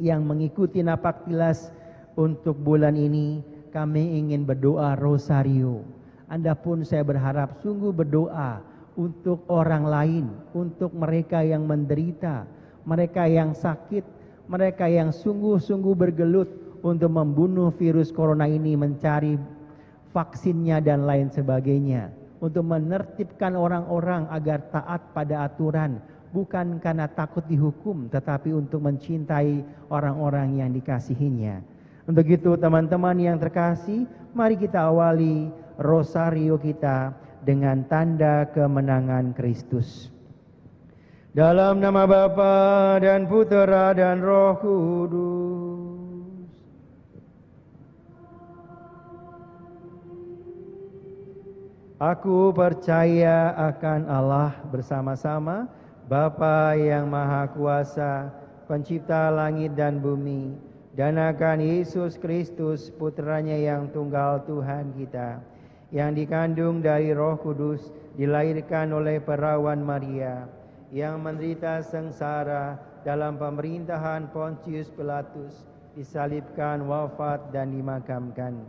yang mengikuti napak tilas untuk bulan ini, kami ingin berdoa rosario. Anda pun saya berharap sungguh berdoa untuk orang lain, untuk mereka yang menderita, mereka yang sakit, mereka yang sungguh-sungguh bergelut untuk membunuh virus corona ini, mencari vaksinnya dan lain sebagainya, untuk menertibkan orang-orang agar taat pada aturan, bukan karena takut dihukum, tetapi untuk mencintai orang-orang yang dikasihinya. Untuk itu teman-teman yang terkasih, mari kita awali rosario kita dengan tanda kemenangan Kristus. Dalam nama Bapa dan Putera dan Roh Kudus. Aku percaya akan Allah bersama-sama, Bapa yang Maha Kuasa, Pencipta langit dan bumi, dan akan Yesus Kristus, Putranya yang tunggal Tuhan kita, yang dikandung dari Roh Kudus, dilahirkan oleh perawan Maria, yang menderita sengsara dalam pemerintahan Pontius Pilatus, disalibkan, wafat, dan dimakamkan,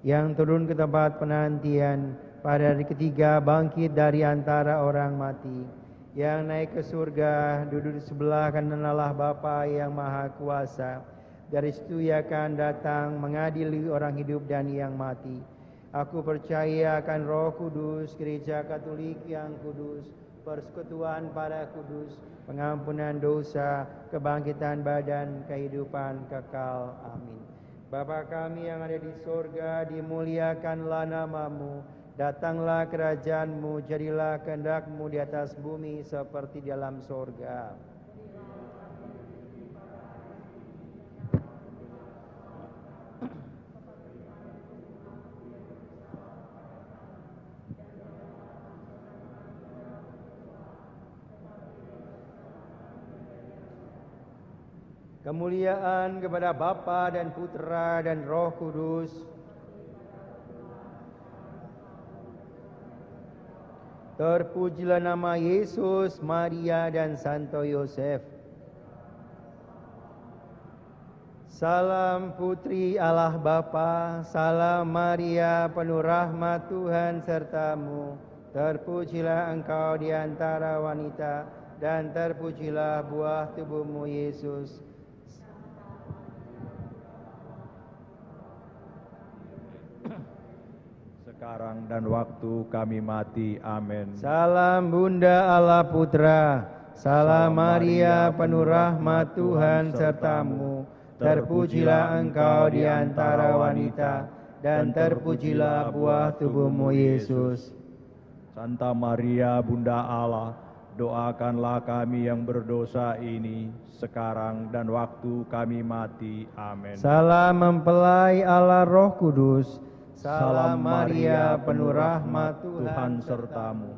yang turun ke tempat penantian, pada hari ketiga bangkit dari antara orang mati, yang naik ke surga, duduk di sebelah kanan Allah Bapa yang Maha Kuasa. Dari situ Ia akan datang mengadili orang hidup dan yang mati. Aku percaya akan Roh Kudus, Gereja Katolik yang kudus, persekutuan para kudus, pengampunan dosa, kebangkitan badan, kehidupan kekal. Amin. Bapa kami yang ada di sorga, dimuliakanlah nama-Mu, datanglah kerajaan-Mu, jadilah kehendak-Mu di atas bumi seperti di dalam sorga. Kemuliaan kepada Bapa dan Putra dan Roh Kudus. Terpujilah nama Yesus, Maria, dan Santo Yosef. Salam Putri Allah Bapa, salam Maria, penuh rahmat Tuhan sertamu. Terpujilah engkau di antara wanita, dan terpujilah buah tubuhmu Yesus. Sekarang dan waktu kami mati. Amin. Salam Bunda Allah Putra, salam Maria, penuh rahmat Tuhan sertamu. Terpujilah engkau di antara wanita, dan terpujilah buah tubuhmu Yesus. Santa Maria Bunda Allah, doakanlah kami yang berdosa ini, sekarang dan waktu kami mati. Amin. Salam mempelai Allah Roh Kudus. Salam Maria, penuh rahmat Tuhan sertamu.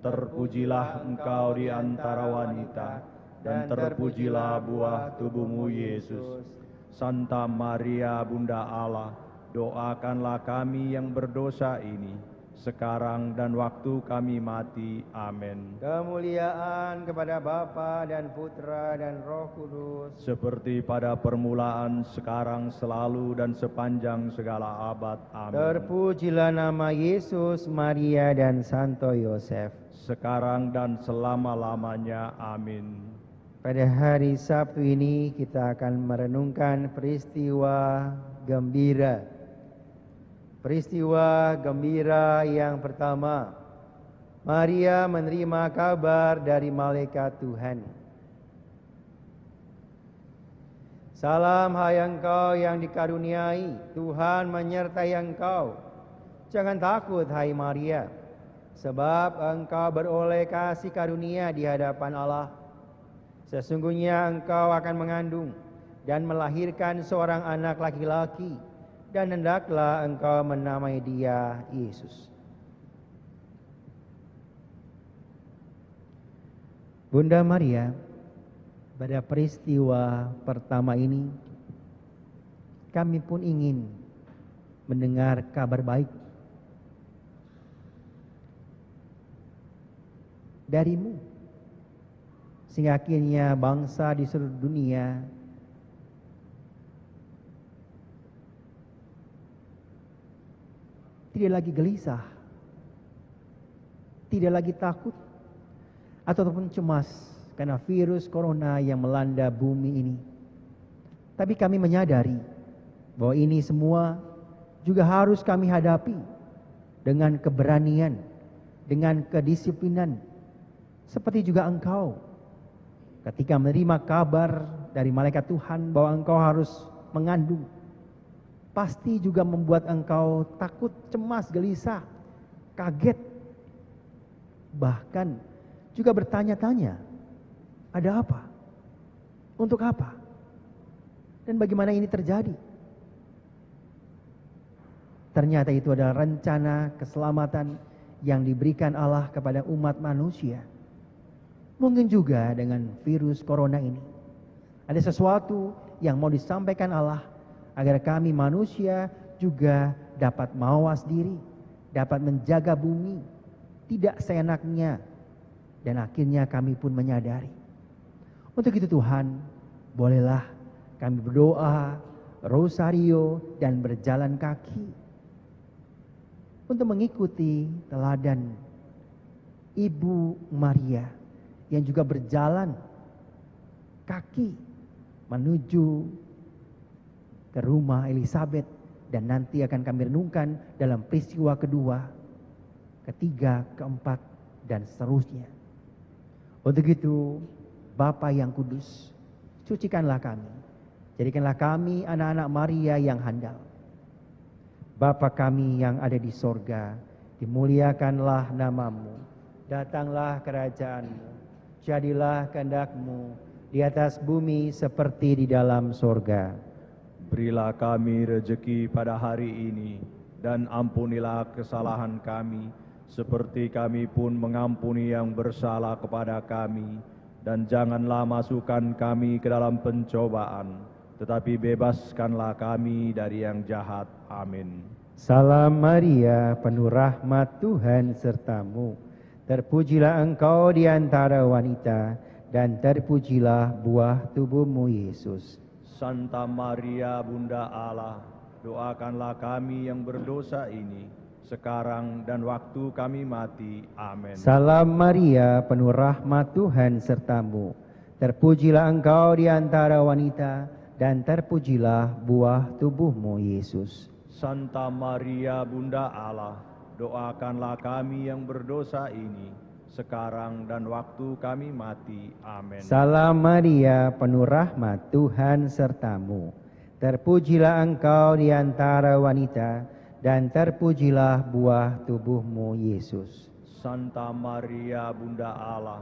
Terpujilah engkau di antara wanita, dan terpujilah buah tubuhmu Yesus. Santa Maria Bunda Allah, doakanlah kami yang berdosa ini, sekarang dan waktu kami mati. Amin. Kemuliaan kepada Bapa dan Putra dan Roh Kudus. Seperti pada permulaan, sekarang, selalu, dan sepanjang segala abad. Amin. Terpujilah nama Yesus, Maria, dan Santo Yosef. Sekarang dan selama-lamanya. Amin. Pada hari Sabtu ini kita akan merenungkan peristiwa gembira. Peristiwa gembira yang pertama, Maria menerima kabar dari malaikat Tuhan. Salam hai engkau yang dikaruniai, Tuhan menyertai engkau. Jangan takut hai Maria, sebab engkau beroleh kasih karunia di hadapan Allah. Sesungguhnya engkau akan mengandung dan melahirkan seorang anak laki-laki, dan hendaklah engkau menamai dia Yesus. Bunda Maria, pada peristiwa pertama ini, kami pun ingin mendengar kabar baik darimu, sehingga akhirnya bangsa di seluruh dunia tidak lagi gelisah, tidak lagi takut ataupun cemas karena virus corona yang melanda bumi ini. Tapi kami menyadari bahwa ini semua juga harus kami hadapi dengan keberanian, dengan kedisiplinan, seperti juga engkau ketika menerima kabar dari malaikat Tuhan bahwa engkau harus mengandung, pasti juga membuat engkau takut, cemas, gelisah, kaget, bahkan juga bertanya-tanya, ada apa? Untuk apa? Dan bagaimana ini terjadi? Ternyata itu adalah rencana keselamatan yang diberikan Allah kepada umat manusia. Mungkin juga dengan virus corona ini ada sesuatu yang mau disampaikan Allah agar kami manusia juga dapat mawas diri, dapat menjaga bumi tidak seenaknya, dan akhirnya kami pun menyadari. Untuk itu Tuhan, bolehlah kami berdoa, rosario, dan berjalan kaki untuk mengikuti teladan Ibu Maria yang juga berjalan kaki menuju ke rumah Elizabeth, dan nanti akan kami renungkan dalam peristiwa kedua, ketiga, keempat, dan seterusnya. Untuk itu, Bapa yang kudus, sucikanlah kami, jadikanlah kami anak-anak Maria yang handal. Bapa kami yang ada di sorga, dimuliakanlah namamu, datanglah kerajaanmu, jadilah kehendak-Mu di atas bumi seperti di dalam sorga. Berilah kami rejeki pada hari ini, dan ampunilah kesalahan kami, seperti kami pun mengampuni yang bersalah kepada kami. Dan janganlah masukkan kami ke dalam pencobaan, tetapi bebaskanlah kami dari yang jahat. Amin. Salam Maria, penuh rahmat Tuhan sertamu. Terpujilah engkau di antara wanita, dan terpujilah buah tubuhmu Yesus. Santa Maria Bunda Allah, doakanlah kami yang berdosa ini, sekarang dan waktu kami mati. Amin. Salam Maria, penuh rahmat Tuhan sertamu. Terpujilah engkau di antara wanita, dan terpujilah buah tubuhmu Yesus. Santa Maria Bunda Allah, doakanlah kami yang berdosa ini, sekarang dan waktu kami mati. Amin. Salam Maria, penuh rahmat Tuhan sertamu. Terpujilah engkau di antara wanita, dan terpujilah buah tubuhmu, Yesus. Santa Maria Bunda Allah,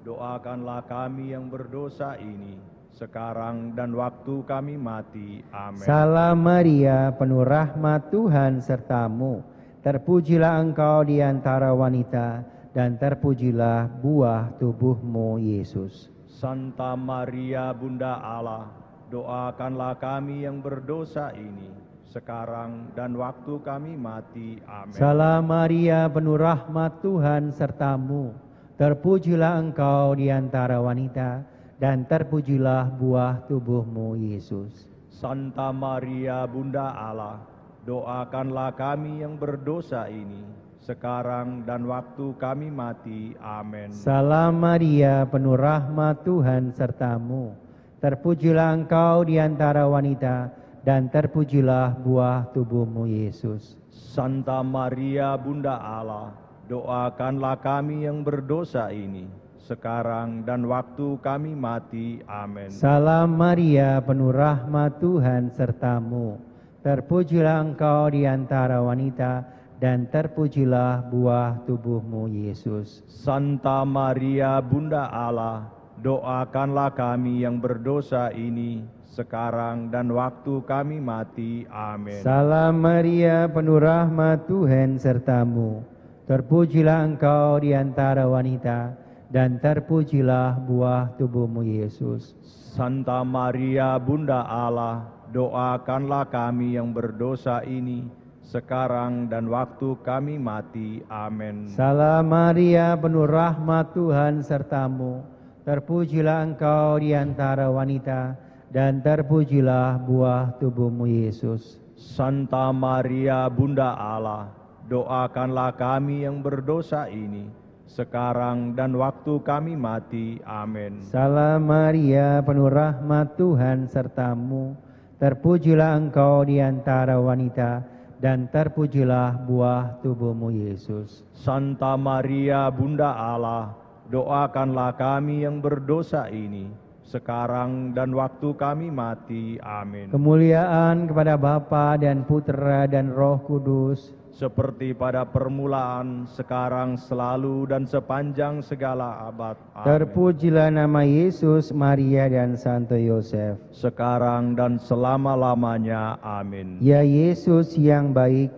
doakanlah kami yang berdosa ini, sekarang dan waktu kami mati. Amin. Salam Maria, penuh rahmat Tuhan sertamu. Terpujilah engkau di antara wanita, dan terpujilah buah tubuhmu, Yesus. Santa Maria Bunda Allah, doakanlah kami yang berdosa ini, sekarang dan waktu kami mati. Amin. Salam Maria, penuh rahmat Tuhan sertamu. Terpujilah engkau di antara wanita, dan terpujilah buah tubuhmu, Yesus. Santa Maria Bunda Allah, doakanlah kami yang berdosa ini, sekarang dan waktu kami mati. Amin. Salam Maria, penuh rahmat Tuhan sertamu. Terpujilah engkau di antara wanita, dan terpujilah buah tubuhmu, Yesus. Santa Maria Bunda Allah, doakanlah kami yang berdosa ini, sekarang dan waktu kami mati. Amin. Salam Maria, penuh rahmat Tuhan sertamu. Terpujilah engkau di antara wanita, dan terpujilah buah tubuhmu, Yesus. Santa Maria Bunda Allah, doakanlah kami yang berdosa ini, sekarang dan waktu kami mati. Amin. Salam Maria, penuh rahmat Tuhan sertamu. Terpujilah engkau di antara wanita, dan terpujilah buah tubuhmu, Yesus. Santa Maria Bunda Allah, doakanlah kami yang berdosa ini, sekarang dan waktu kami mati. Amin. Salam Maria, penuh rahmat Tuhan sertamu. Terpujilah engkau di antara wanita, dan terpujilah buah tubuhmu, Yesus. Santa Maria Bunda Allah, doakanlah kami yang berdosa ini, sekarang dan waktu kami mati. Amin. Salam Maria, penuh rahmat Tuhan sertamu. Terpujilah engkau di antara wanita, dan terpujilah buah tubuhmu, Yesus. Santa Maria Bunda Allah, doakanlah kami yang berdosa ini, sekarang dan waktu kami mati. Amin. Kemuliaan kepada Bapa dan Putra dan Roh Kudus, seperti pada permulaan, sekarang, selalu, dan sepanjang segala abad. Amin. terpujilah nama Yesus, Maria, dan Santo Yosef. Sekarang dan selama-lamanya. Amin. Ya Yesus yang baik,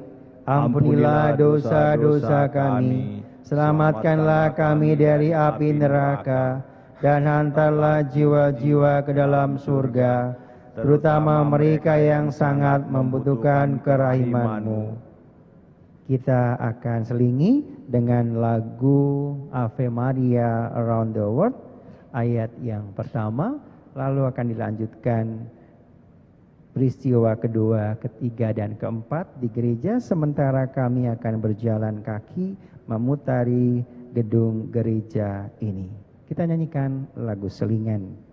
ampunilah dosa-dosa kami, selamatkanlah kami dari api neraka, dan hantarlah jiwa-jiwa ke dalam surga, terutama mereka yang sangat membutuhkan kerahiman-Mu. Kita akan selingi dengan lagu Ave Maria Around the World, ayat yang pertama, lalu akan dilanjutkan peristiwa kedua, ketiga, dan keempat di gereja, sementara kami akan berjalan kaki memutari gedung gereja ini. Kita nyanyikan lagu selingan.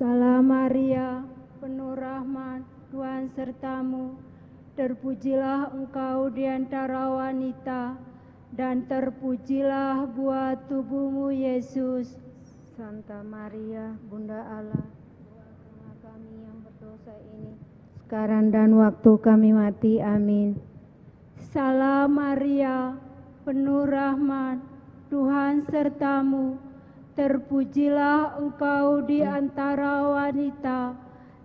Salam Maria, penuh rahmat, Tuhan sertamu. Terpujilah engkau di antara wanita, dan terpujilah buah tubuhmu, Yesus. Santa Maria, Bunda Allah, doakanlah kami yang berdosa ini, sekarang dan waktu kami mati. Amin. Salam Maria, penuh rahmat, Tuhan sertamu, terpujilah engkau di antara wanita,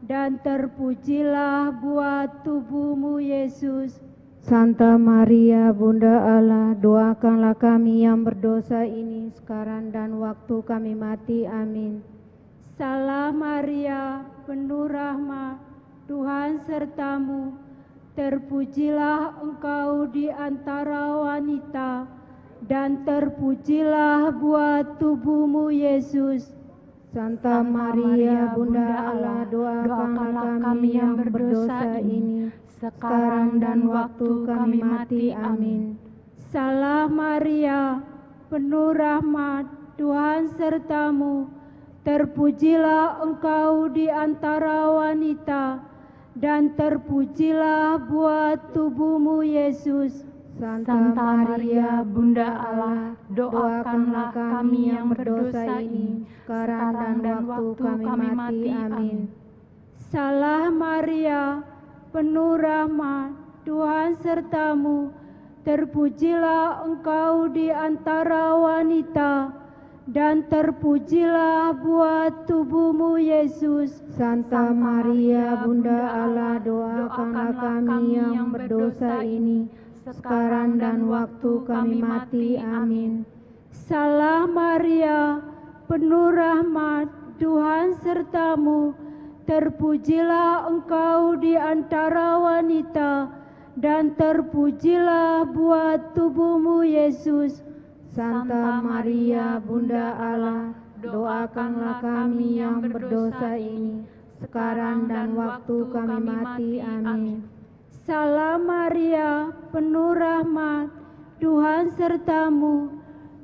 dan terpujilah buah tubuhmu Yesus. Santa Maria, Bunda Allah, doakanlah kami yang berdosa ini sekarang dan waktu kami mati. Amin. Salam Maria, penuh rahmat, Tuhan sertamu, terpujilah engkau di antara wanita, dan terpujilah buah tubuhmu Yesus. Santa Maria, Bunda Allah, doakanlah kami yang berdosa ini sekarang dan waktu kami mati. Amin. Salam Maria, penuh rahmat, Tuhan sertamu, terpujilah engkau di antara wanita, dan terpujilah buah tubuhmu Yesus. Santa Maria, Bunda Allah, doakanlah kami yang berdosa ini sekarang dan waktu kami mati. Amin. Salam Maria, penuh rahmat, Tuhan sertamu, terpujilah engkau di antara wanita, dan terpujilah buah tubuhmu Yesus. Santa Maria, Bunda Allah, doakanlah kami yang berdosa ini sekarang dan waktu kami mati. Amin. Salam Maria, penuh rahmat, Tuhan sertamu, terpujilah engkau di antara wanita, dan terpujilah buah tubuhmu Yesus. Santa Maria, Bunda Allah, doakanlah kami yang berdosa ini sekarang dan waktu kami mati. Amin. Salam Maria, penuh rahmat, Tuhan sertamu,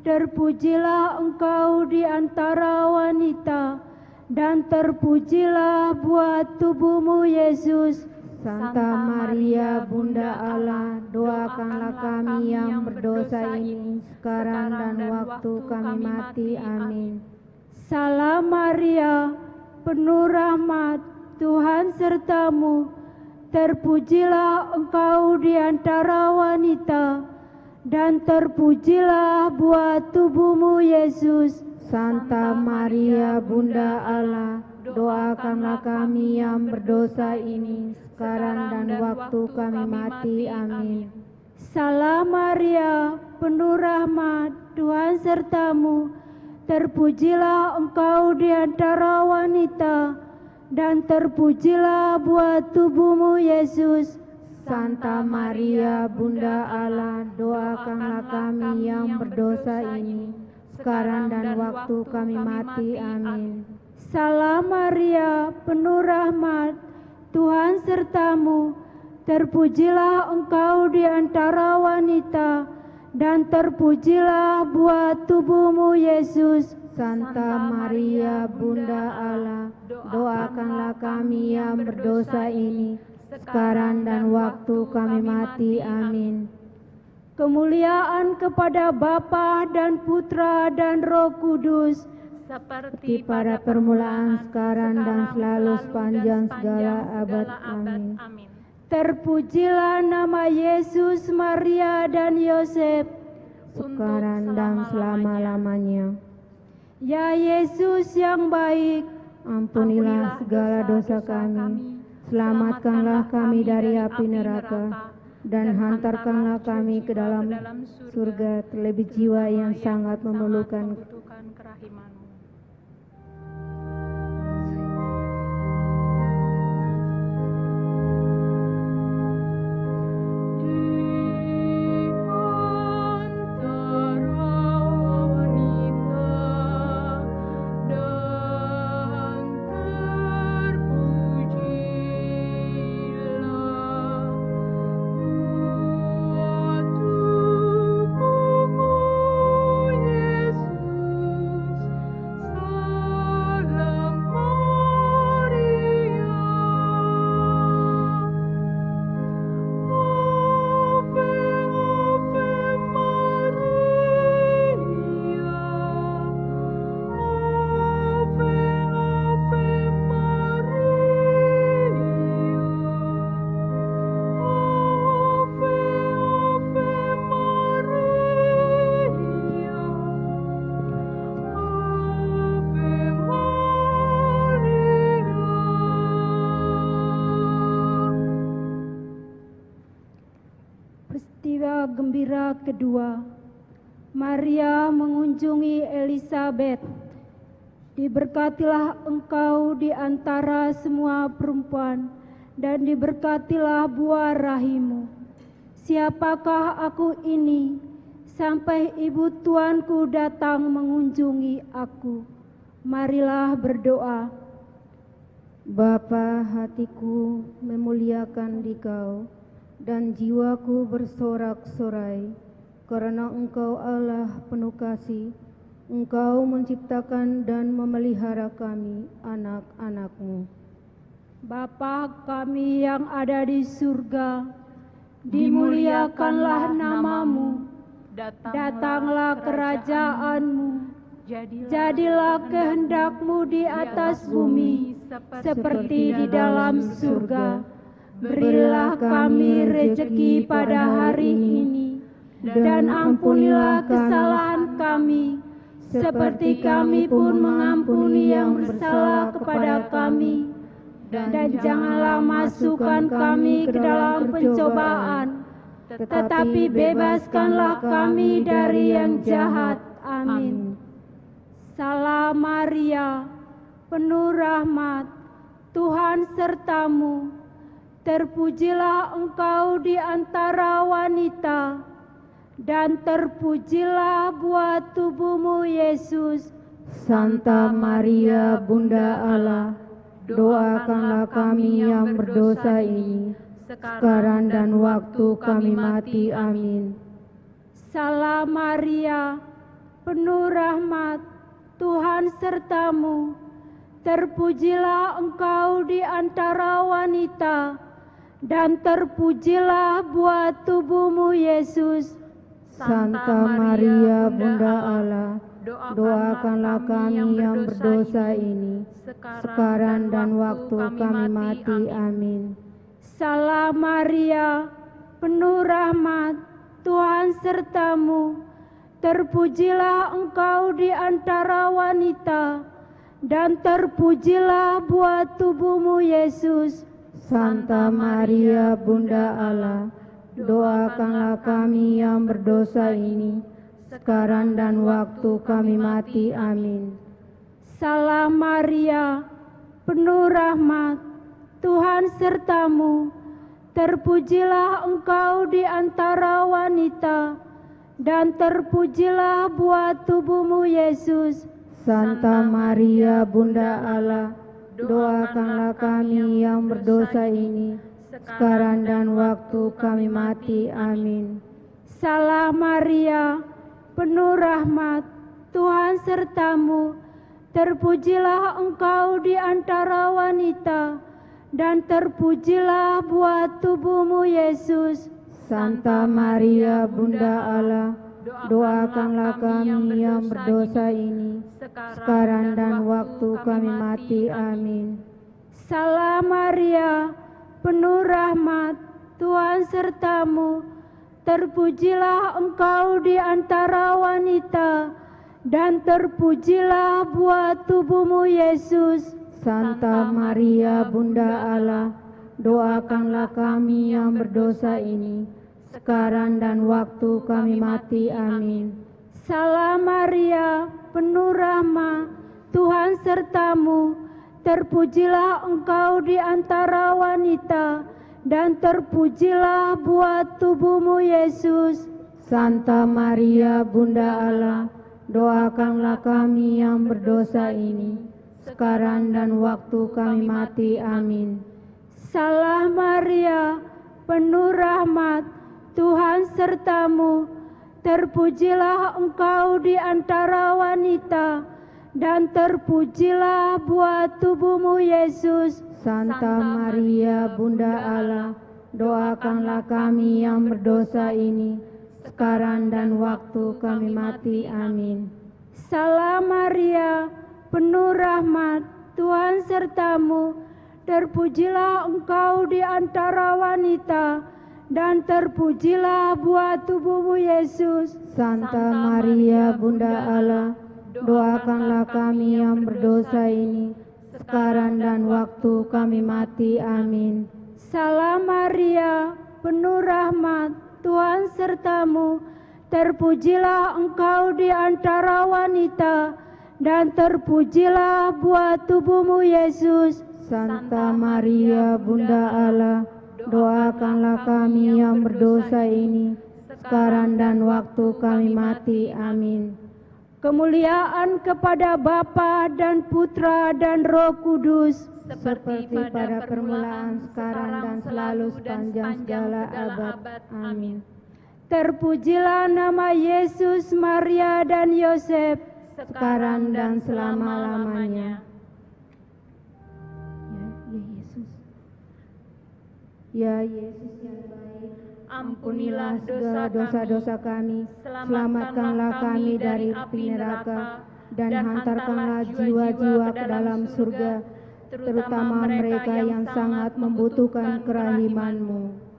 terpujilah engkau di antara wanita, dan terpujilah buah tubuhmu Yesus. Santa Maria, Bunda Allah, doakanlah kami yang berdosa ini sekarang dan waktu kami mati. Amin. Salam Maria, penuh rahmat, Tuhan sertamu, terpujilah engkau di antara wanita, dan terpujilah buah tubuhmu Yesus. Santa Maria, Bunda Allah, doakanlah kami yang berdosa ini sekarang dan waktu kami mati. Amin. Salam Maria, penuh rahmat, Tuhan sertamu, terpujilah engkau di antara wanita, dan terpujilah buah tubuhmu Yesus. Santa Maria, Bunda Allah, doakanlah kami yang berdosa ini sekarang dan waktu kami mati. Amin. Salam Maria, penuh rahmat, Tuhan sertamu, terpujilah engkau di antara wanita, dan terpujilah buah tubuhmu Yesus. Santa Maria, Bunda Allah, doakanlah kami yang berdosa ini sekarang dan waktu kami mati. Amin. Kemuliaan kepada Bapa dan Putra dan Roh Kudus, seperti pada permulaan, sekarang, dan selalu sepanjang segala abad. Amin. Terpujilah nama Yesus, Maria, dan Yosef, sekarang dan selama-lamanya. Ya Yesus yang baik, ampunilah segala dosa kami, selamatkanlah kami dari api neraka, dan hantarkanlah kami ke dalam surga, terlebih jiwa yang sangat memerlukan kerahiman-Mu. kedua, Maria mengunjungi Elisabet. Diberkatilah engkau di antara semua perempuan, dan diberkatilah buah rahimmu. Siapakah aku ini, sampai ibu tuanku datang mengunjungi aku? Marilah berdoa. Bapa, hatiku memuliakan Dikau, dan jiwaku bersorak-sorai, karena Engkau Allah penuh kasih. Engkau menciptakan dan memelihara kami, anak-anak-Mu. Bapa kami yang ada di surga, dimuliakanlah nama-Mu, datanglah kerajaan-Mu, jadilah kehendak-Mu di atas bumi, seperti di dalam surga. Berilah kami rejeki pada hari ini, dan ampunilah kesalahan kami, seperti kami pun mengampuni yang bersalah kepada kami. Dan janganlah masukkan kami ke dalam pencobaan, tetapi bebaskanlah kami dari yang jahat. Amin. Salam Maria, penuh rahmat, Tuhan sertamu. Terpujilah engkau di antara wanita, dan terpujilah buah tubuhmu Yesus. Santa Maria, Bunda Allah, doakanlah kami yang berdosa ini, sekarang dan waktu kami mati. Amin. Salam Maria, penuh rahmat, Tuhan sertamu. Terpujilah engkau di antara wanita, dan terpujilah buah tubuhmu Yesus. Santa Maria, Bunda Allah, doakanlah kami yang berdosa ini, sekarang dan waktu kami mati. Amin. Salam Maria, penuh rahmat, Tuhan sertamu. Terpujilah engkau di antara wanita, dan terpujilah buah tubuhmu Yesus. Santa Maria, Bunda Allah, doakanlah kami yang berdosa ini, sekarang dan waktu kami mati. Amin. Salam Maria, penuh rahmat, Tuhan sertamu. Terpujilah engkau di antara wanita, dan terpujilah buah tubuhmu Yesus. Santa Maria, Bunda Allah, doakanlah kami yang berdosa ini, sekarang dan waktu kami mati. Amin. Salam Maria, penuh rahmat, Tuhan sertamu. Terpujilah engkau di antara wanita, dan terpujilah buah tubuhmu Yesus. Santa Maria, Bunda Allah, doakanlah kami yang berdosa ini, sekarang dan waktu kami mati. Amin. Salam Maria, penuh rahmat, Tuhan sertamu. Terpujilah engkau di antara wanita, dan terpujilah buah tubuhmu Yesus. Santa Maria, Bunda Allah, doakanlah kami yang berdosa ini, sekarang dan waktu kami mati. Amin. Salam Maria, penuh rahmat, Tuhan sertamu. Terpujilah engkau di antara wanita, dan terpujilah buah tubuhmu Yesus. Santa Maria, Bunda Allah, doakanlah kami yang berdosa ini, sekarang dan waktu kami mati. Amin. Salam Maria, penuh rahmat, Tuhan sertamu. Terpujilah engkau di antara wanita, dan terpujilah buah tubuhmu Yesus. Santa Maria, Bunda Allah, doakanlah kami yang berdosa ini, sekarang dan waktu kami mati. Amin. Salam Maria, penuh rahmat, Tuhan sertamu. Terpujilah engkau di antara wanita, dan terpujilah buah tubuhmu Yesus. Santa Maria, Bunda Allah, doakanlah kami yang berdosa ini, sekarang dan waktu kami mati. Amin. Salam Maria, penuh rahmat, Tuhan sertamu. terpujilah Engkau di antara wanita, dan terpujilah buah tubuhmu Yesus. Santa Maria Bunda Allah, doakanlah kami yang berdosa ini, sekarang dan waktu kami mati. Amin. Kemuliaan kepada Bapa dan Putra dan Roh Kudus, seperti pada permulaan, sekarang dan selalu sepanjang segala abad. Amin. Terpujilah nama Yesus, Maria dan Yosef, sekarang dan selama-lamanya. Ya Yesus yang baik, ampunilah segala dosa-dosa kami, selamatkanlah kami dari api neraka, dan hantarkanlah jiwa-jiwa ke dalam surga, terutama mereka yang sangat membutuhkan kerahiman-Mu.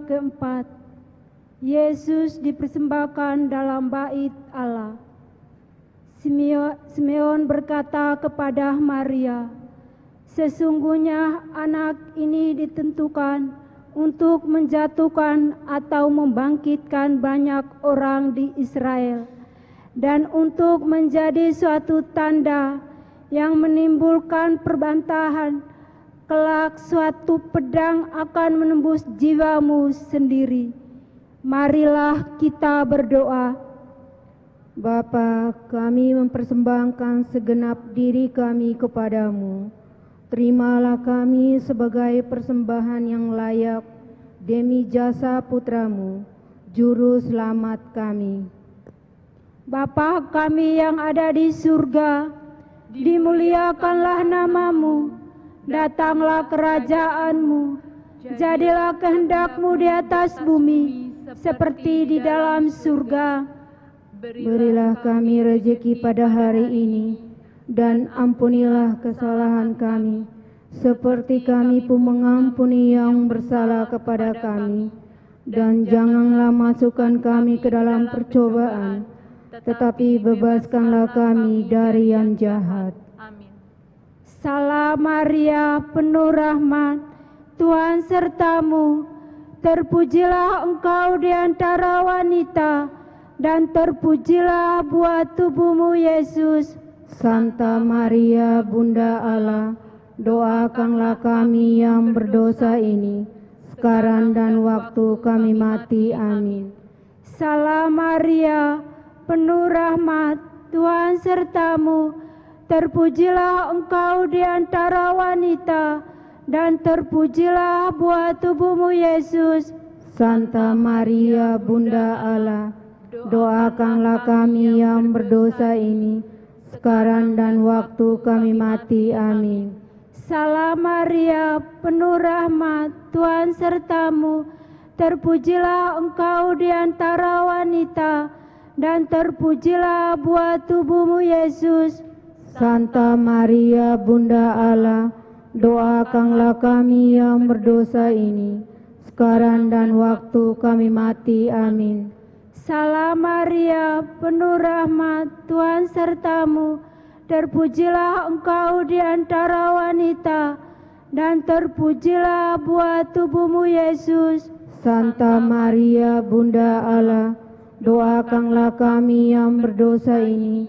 Keempat, Yesus dipersembahkan dalam bait Allah. Simeon berkata kepada Maria, "Sesungguhnya anak ini ditentukan untuk menjatuhkan atau membangkitkan banyak orang di Israel, dan untuk menjadi suatu tanda yang menimbulkan perbantahan. Kelak suatu pedang akan menembus jiwamu sendiri." Marilah kita berdoa. Bapa, kami mempersembahkan segenap diri kami kepadamu. Terimalah kami sebagai persembahan yang layak demi jasa putramu, Juru Selamat kami. Bapa kami yang ada di surga, dimuliakanlah namamu. Datanglah kerajaan-Mu, jadilah kehendak-Mu di atas bumi, seperti di dalam surga. Berilah kami rezeki pada hari ini, dan ampunilah kesalahan kami, seperti kami pun mengampuni yang bersalah kepada kami. Dan janganlah masukkan kami ke dalam percobaan, tetapi bebaskanlah kami dari yang jahat. Salam Maria, penuh rahmat, Tuhan sertamu. Terpujilah engkau di antara wanita, dan terpujilah buah tubuhmu Yesus. Santa Maria Bunda Allah, doakanlah kami yang berdosa ini, sekarang dan waktu kami mati. Amin. Salam Maria, penuh rahmat, Tuhan sertamu. Terpujilah engkau di antara wanita, dan terpujilah buah tubuhmu Yesus. Santa Maria Bunda Allah, doakanlah kami yang berdosa ini, sekarang dan waktu kami mati. Amin. Salam Maria, penuh rahmat, Tuhan sertamu. Terpujilah engkau di antara wanita, dan terpujilah buah tubuhmu Yesus. Santa Maria Bunda Allah, doakanlah kami yang berdosa ini, sekarang dan waktu kami mati. Amin. Salam Maria, penuh rahmat, Tuhan sertamu. Terpujilah engkau di antara wanita, dan terpujilah buah tubuhmu Yesus. Santa Maria Bunda Allah, doakanlah kami yang berdosa ini,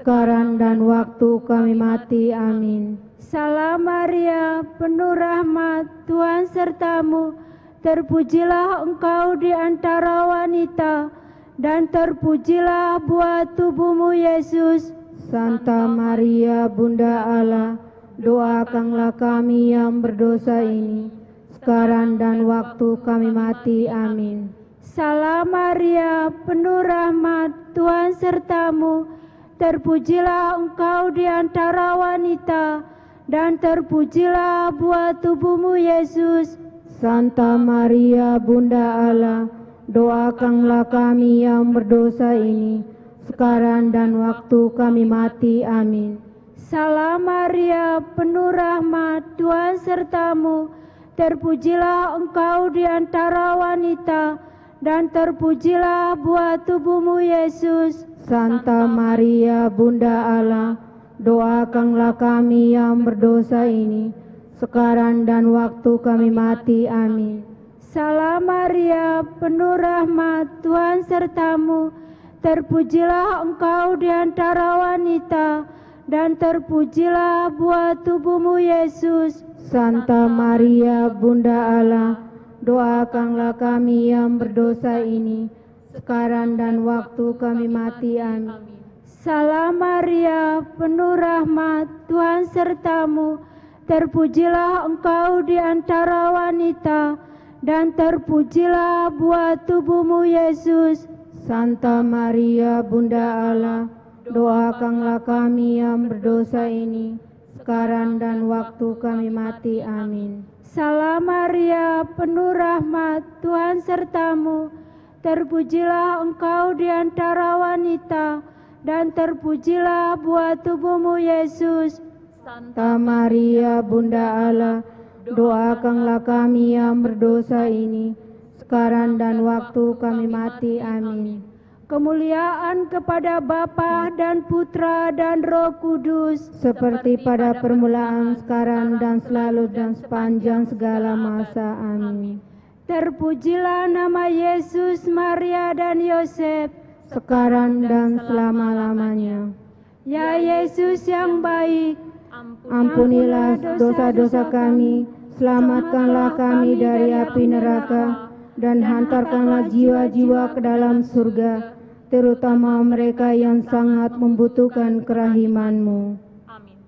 sekarang dan waktu kami mati. Amin. Salam Maria, penuh rahmat, Tuhan sertamu, terpujilah engkau di antara wanita, dan terpujilah buah tubuhmu Yesus. Santa Maria, Bunda Allah, doakanlah kami yang berdosa ini, sekarang dan waktu kami mati. Amin. Salam Maria, penuh rahmat, Tuhan sertamu, terpujilah engkau di antara wanita, dan terpujilah buah tubuhmu Yesus. Santa Maria, Bunda Allah, doakanlah kami yang berdosa ini, sekarang dan waktu kami mati. Amin. Salam Maria, penuh rahmat, Tuhan sertamu, terpujilah engkau di antara wanita, dan terpujilah buah tubuhmu Yesus. Santa Maria, Bunda Allah, doakanlah kami yang berdosa ini, sekarang dan waktu kami mati. Amin. Salam Maria, penuh rahmat, Tuhan sertamu, terpujilah engkau di antara wanita, dan terpujilah buah tubuhmu Yesus. Santa Maria, Bunda Allah, doakanlah kami yang berdosa ini, sekarang dan waktu kami mati. Amin. Salam Maria, penuh rahmat, Tuhan sertamu, terpujilah engkau di antara wanita, dan terpujilah buah tubuhmu Yesus. Santa Maria, Bunda Allah, doakanlah kami yang berdosa ini, sekarang dan waktu kami mati. Amin. Salam Maria, penuh rahmat, Tuhan sertamu, terpujilah engkau di antara wanita, dan terpujilah buah tubuhmu Yesus. Santa Maria, Bunda Allah, doakanlah kami yang berdosa ini, sekarang dan waktu kami mati. Amin. Kemuliaan kepada Bapa dan Putra dan Roh Kudus, seperti pada permulaan, sekarang dan selalu dan sepanjang segala masa. Amin. Terpujilah nama Yesus, Maria dan Yosef, sekarang dan selama-lamanya. Ya Yesus yang baik, ampunilah dosa-dosa kami, selamatkanlah kami dari api neraka, dan hantarkanlah jiwa-jiwa ke dalam surga, terutama mereka yang sangat membutuhkan kerahiman-Mu. Amin.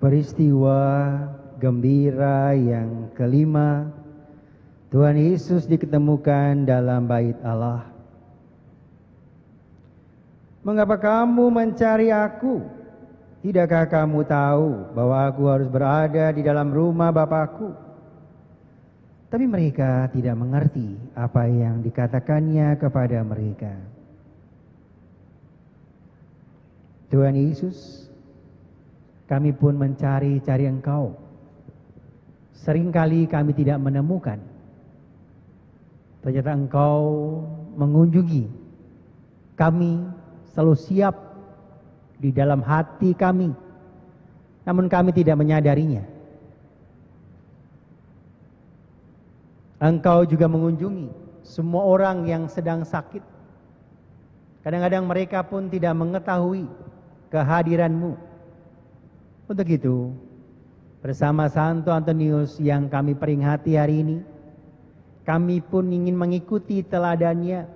Peristiwa gembira yang kelima, Tuhan Yesus diketemukan dalam bait Allah. Mengapa kamu mencari aku? Tidakkah kamu tahu bahwa aku harus berada di dalam rumah Bapakku? Tapi mereka tidak mengerti apa yang dikatakannya kepada mereka. Tuhan Yesus, kami pun mencari-cari Engkau. Seringkali kami tidak menemukan. Ternyata Engkau mengunjungi kami, selalu siap di dalam hati kami. Namun kami tidak menyadarinya. Engkau juga mengunjungi semua orang yang sedang sakit. Kadang-kadang mereka pun tidak mengetahui kehadiran-Mu. Untuk itu, Bersama Santo Antonius yang kami peringati hari ini, kami pun ingin mengikuti teladannya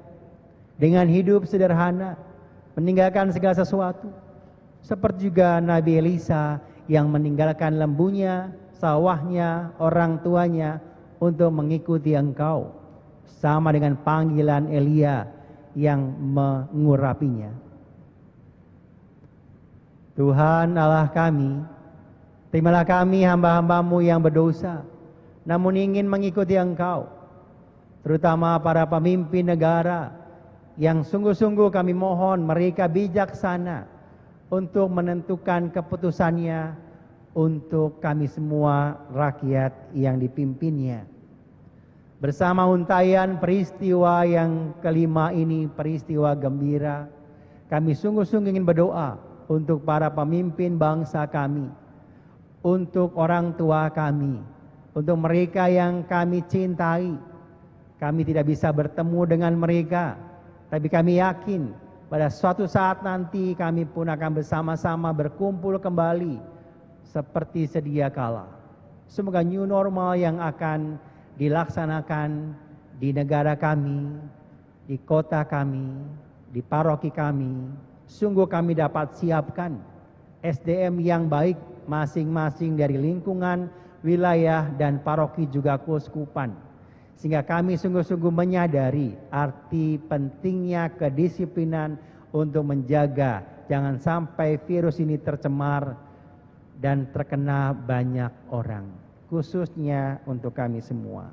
dengan hidup sederhana, meninggalkan segala sesuatu. Seperti juga Nabi Elisa yang meninggalkan lembunya, sawahnya, orang tuanya untuk mengikuti Engkau. Sama dengan panggilan Elia yang mengurapinya. Tuhan Allah kami, terimalah kami hamba-hambamu yang berdosa, namun ingin mengikuti Engkau, terutama para pemimpin negara yang sungguh-sungguh kami mohon mereka bijaksana untuk menentukan keputusannya untuk kami semua rakyat yang dipimpinnya. Bersama untayan peristiwa yang kelima ini, peristiwa gembira, kami sungguh-sungguh ingin berdoa untuk para pemimpin bangsa kami, untuk orang tua kami, untuk mereka yang kami cintai. Kami tidak bisa bertemu dengan mereka, tapi kami yakin pada suatu saat nanti kami pun akan bersama-sama berkumpul kembali seperti sedia kala. Semoga new normal yang akan dilaksanakan di negara kami, di kota kami, di paroki kami, sungguh kami dapat siapkan SDM yang baik masing-masing dari lingkungan, wilayah, dan paroki juga keuskupan. Sehingga kami sungguh-sungguh menyadari arti pentingnya kedisiplinan untuk menjaga jangan sampai virus ini tercemar dan terkena banyak orang. Khususnya untuk kami semua.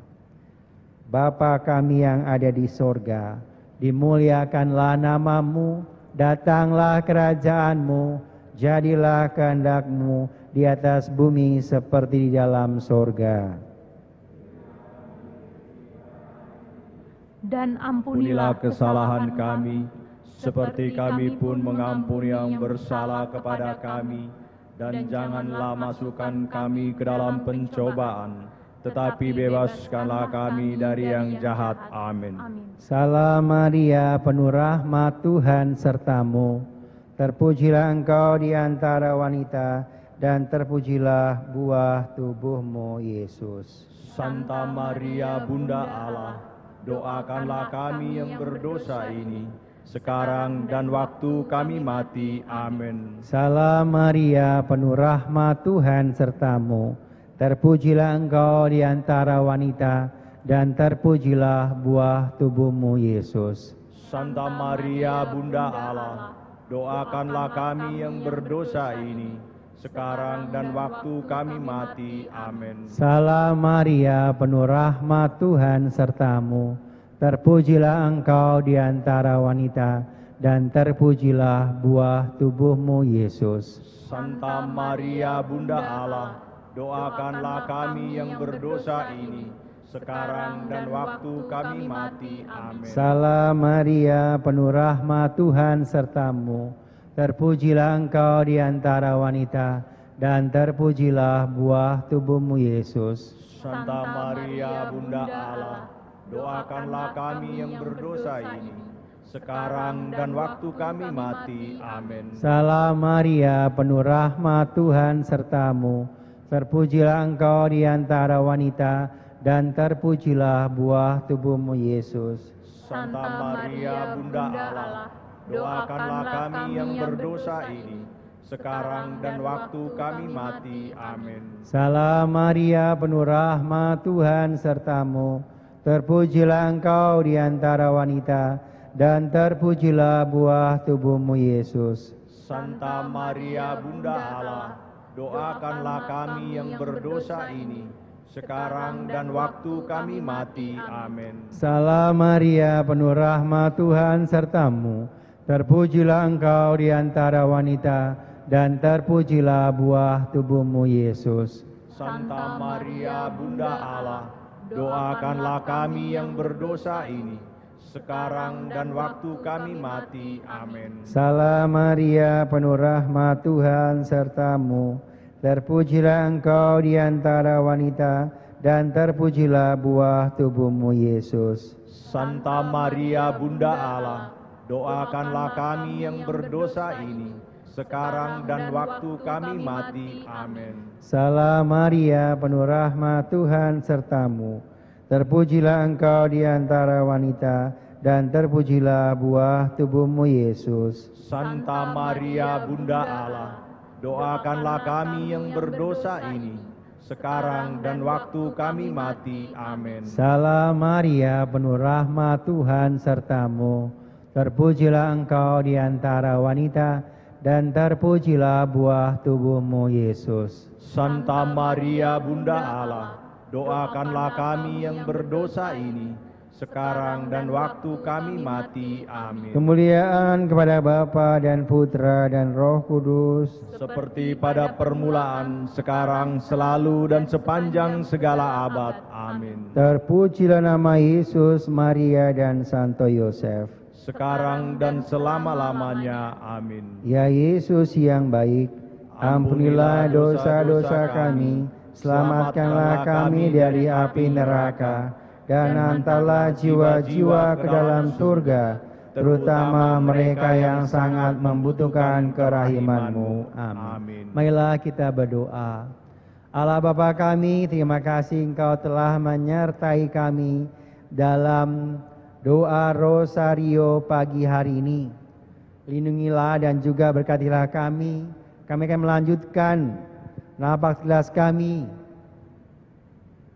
Bapa kami yang ada di sorga, dimuliakanlah namamu, datanglah kerajaanmu, jadilah kehendak-Mu di atas bumi seperti di dalam sorga. Dan Ampunilah kesalahan kami, seperti kami pun mengampuni yang bersalah kepada kami. Dan janganlah masukkan kami ke dalam pencobaan, tetapi bebaskanlah kami dari yang jahat. Amin. Salam Maria, penuh rahmat, Tuhan sertamu. Terpujilah engkau di antara wanita, dan terpujilah buah tubuhmu, Yesus. Santa Maria, Bunda Allah, doakanlah kami yang berdosa ini, sekarang dan waktu kami mati. Amin. Salam Maria, penuh rahmat, Tuhan sertamu. Terpujilah engkau di antara wanita, dan terpujilah buah tubuhmu, Yesus. Santa Maria, Bunda Allah, doakanlah kami yang berdosa ini, sekarang dan waktu kami mati. Amin. Salam Maria, penuh rahmat, Tuhan sertamu. Terpujilah engkau di antara wanita, dan terpujilah buah tubuhmu, Yesus. Santa Maria, Bunda Allah, doakanlah kami yang berdosa ini, sekarang dan waktu kami mati. Amin. Salam Maria, penuh rahmat, Tuhan sertamu. Terpujilah engkau di antara wanita, dan terpujilah buah tubuhmu, Yesus. Santa Maria, Bunda Allah, doakanlah kami yang berdosa ini, sekarang dan waktu kami mati. Amin. Salam Maria, penuh rahmat, Tuhan sertamu. Terpujilah engkau di antara wanita, dan terpujilah buah tubuhmu, Yesus. Santa Maria, Bunda Allah, doakanlah kami yang berdosa ini, sekarang dan waktu kami mati. Amin. Salam Maria, penuh rahmat, Tuhan sertamu. Terpujilah engkau di antara wanita, dan terpujilah buah tubuhmu, Yesus. Santa Maria, Bunda Allah, doakanlah kami yang berdosa ini, sekarang dan waktu kami mati. Amin. Salam Maria, penuh rahmat, Tuhan sertamu. Terpujilah engkau di antara wanita, dan terpujilah buah tubuhmu, Yesus. Santa Maria, Bunda Allah, doakanlah kami yang berdosa ini, sekarang dan waktu kami mati. Amin. Salam Maria, penuh rahmat, Tuhan sertamu. Terpujilah engkau di antara wanita, dan terpujilah buah tubuhmu, Yesus. Santa Maria, Bunda Allah, doakanlah kami yang berdosa ini, sekarang dan waktu kami mati. Amin. Salam Maria, penuh rahmat Tuhan sertamu. Terpujilah engkau di antara wanita, dan terpujilah buah tubuhmu Yesus. Santa Maria, Bunda Allah, doakanlah kami yang berdosa ini, sekarang dan waktu kami mati. Amin. Salam Maria, penuh rahmat Tuhan sertamu. Terpujilah engkau di antara wanita, dan terpujilah buah tubuhmu Yesus. Santa Maria, Bunda Allah, doakanlah kami yang berdosa ini, sekarang dan waktu kami mati. Amin. Kemuliaan kepada Bapa dan Putra dan Roh Kudus, Seperti pada permulaan, sekarang, selalu, dan sepanjang segala abad. Amin. terpujilah nama Yesus, Maria, dan Santo Yosef. Sekarang dan selama-lamanya. Amin. Ya Yesus yang baik, ampunilah dosa-dosa kami, selamatkanlah kami dari api neraka, dan hantarlah jiwa-jiwa ke dalam surga, terutama mereka yang sangat membutuhkan kerahiman-Mu. Amin. Marilah kita berdoa. Allah Bapa kami, terima kasih Engkau telah menyertai kami dalam doa rosario pagi hari ini. Lindungilah dan juga berkatilah kami. Kami akan melanjutkan napak tilas kami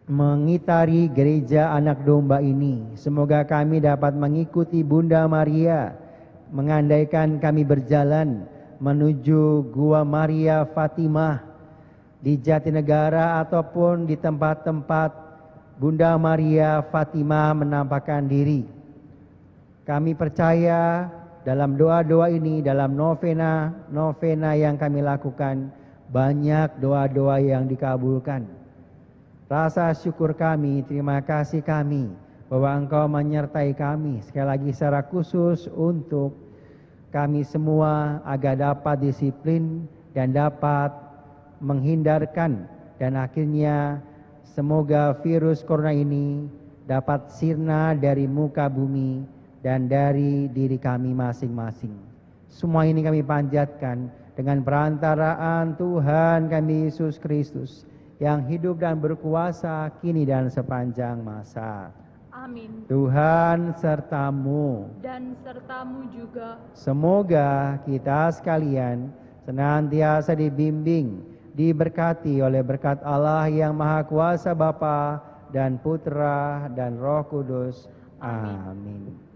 mengitari gereja anak domba ini. Semoga kami dapat mengikuti Bunda Maria, mengandaikan kami berjalan menuju Gua Maria Fatimah di Jatinegara ataupun di tempat-tempat Bunda Maria Fatimah menampakkan diri. Kami percaya dalam doa-doa ini, dalam novena yang kami lakukan, banyak doa-doa yang dikabulkan. Rasa syukur kami, terima kasih kami bahwa Engkau menyertai kami. Sekali lagi secara khusus untuk kami semua agar dapat disiplin dan dapat menghindarkan, dan akhirnya semoga virus corona ini dapat sirna dari muka bumi dan dari diri kami masing-masing. Semua ini kami panjatkan dengan perantaraan Tuhan kami Yesus Kristus, yang hidup dan berkuasa kini dan sepanjang masa. Amin. Tuhan sertamu. Dan sertamu juga. Semoga kita sekalian senantiasa dibimbing, diberkati oleh berkat Allah yang Maha Kuasa, Bapa dan Putra dan Roh Kudus. Amin.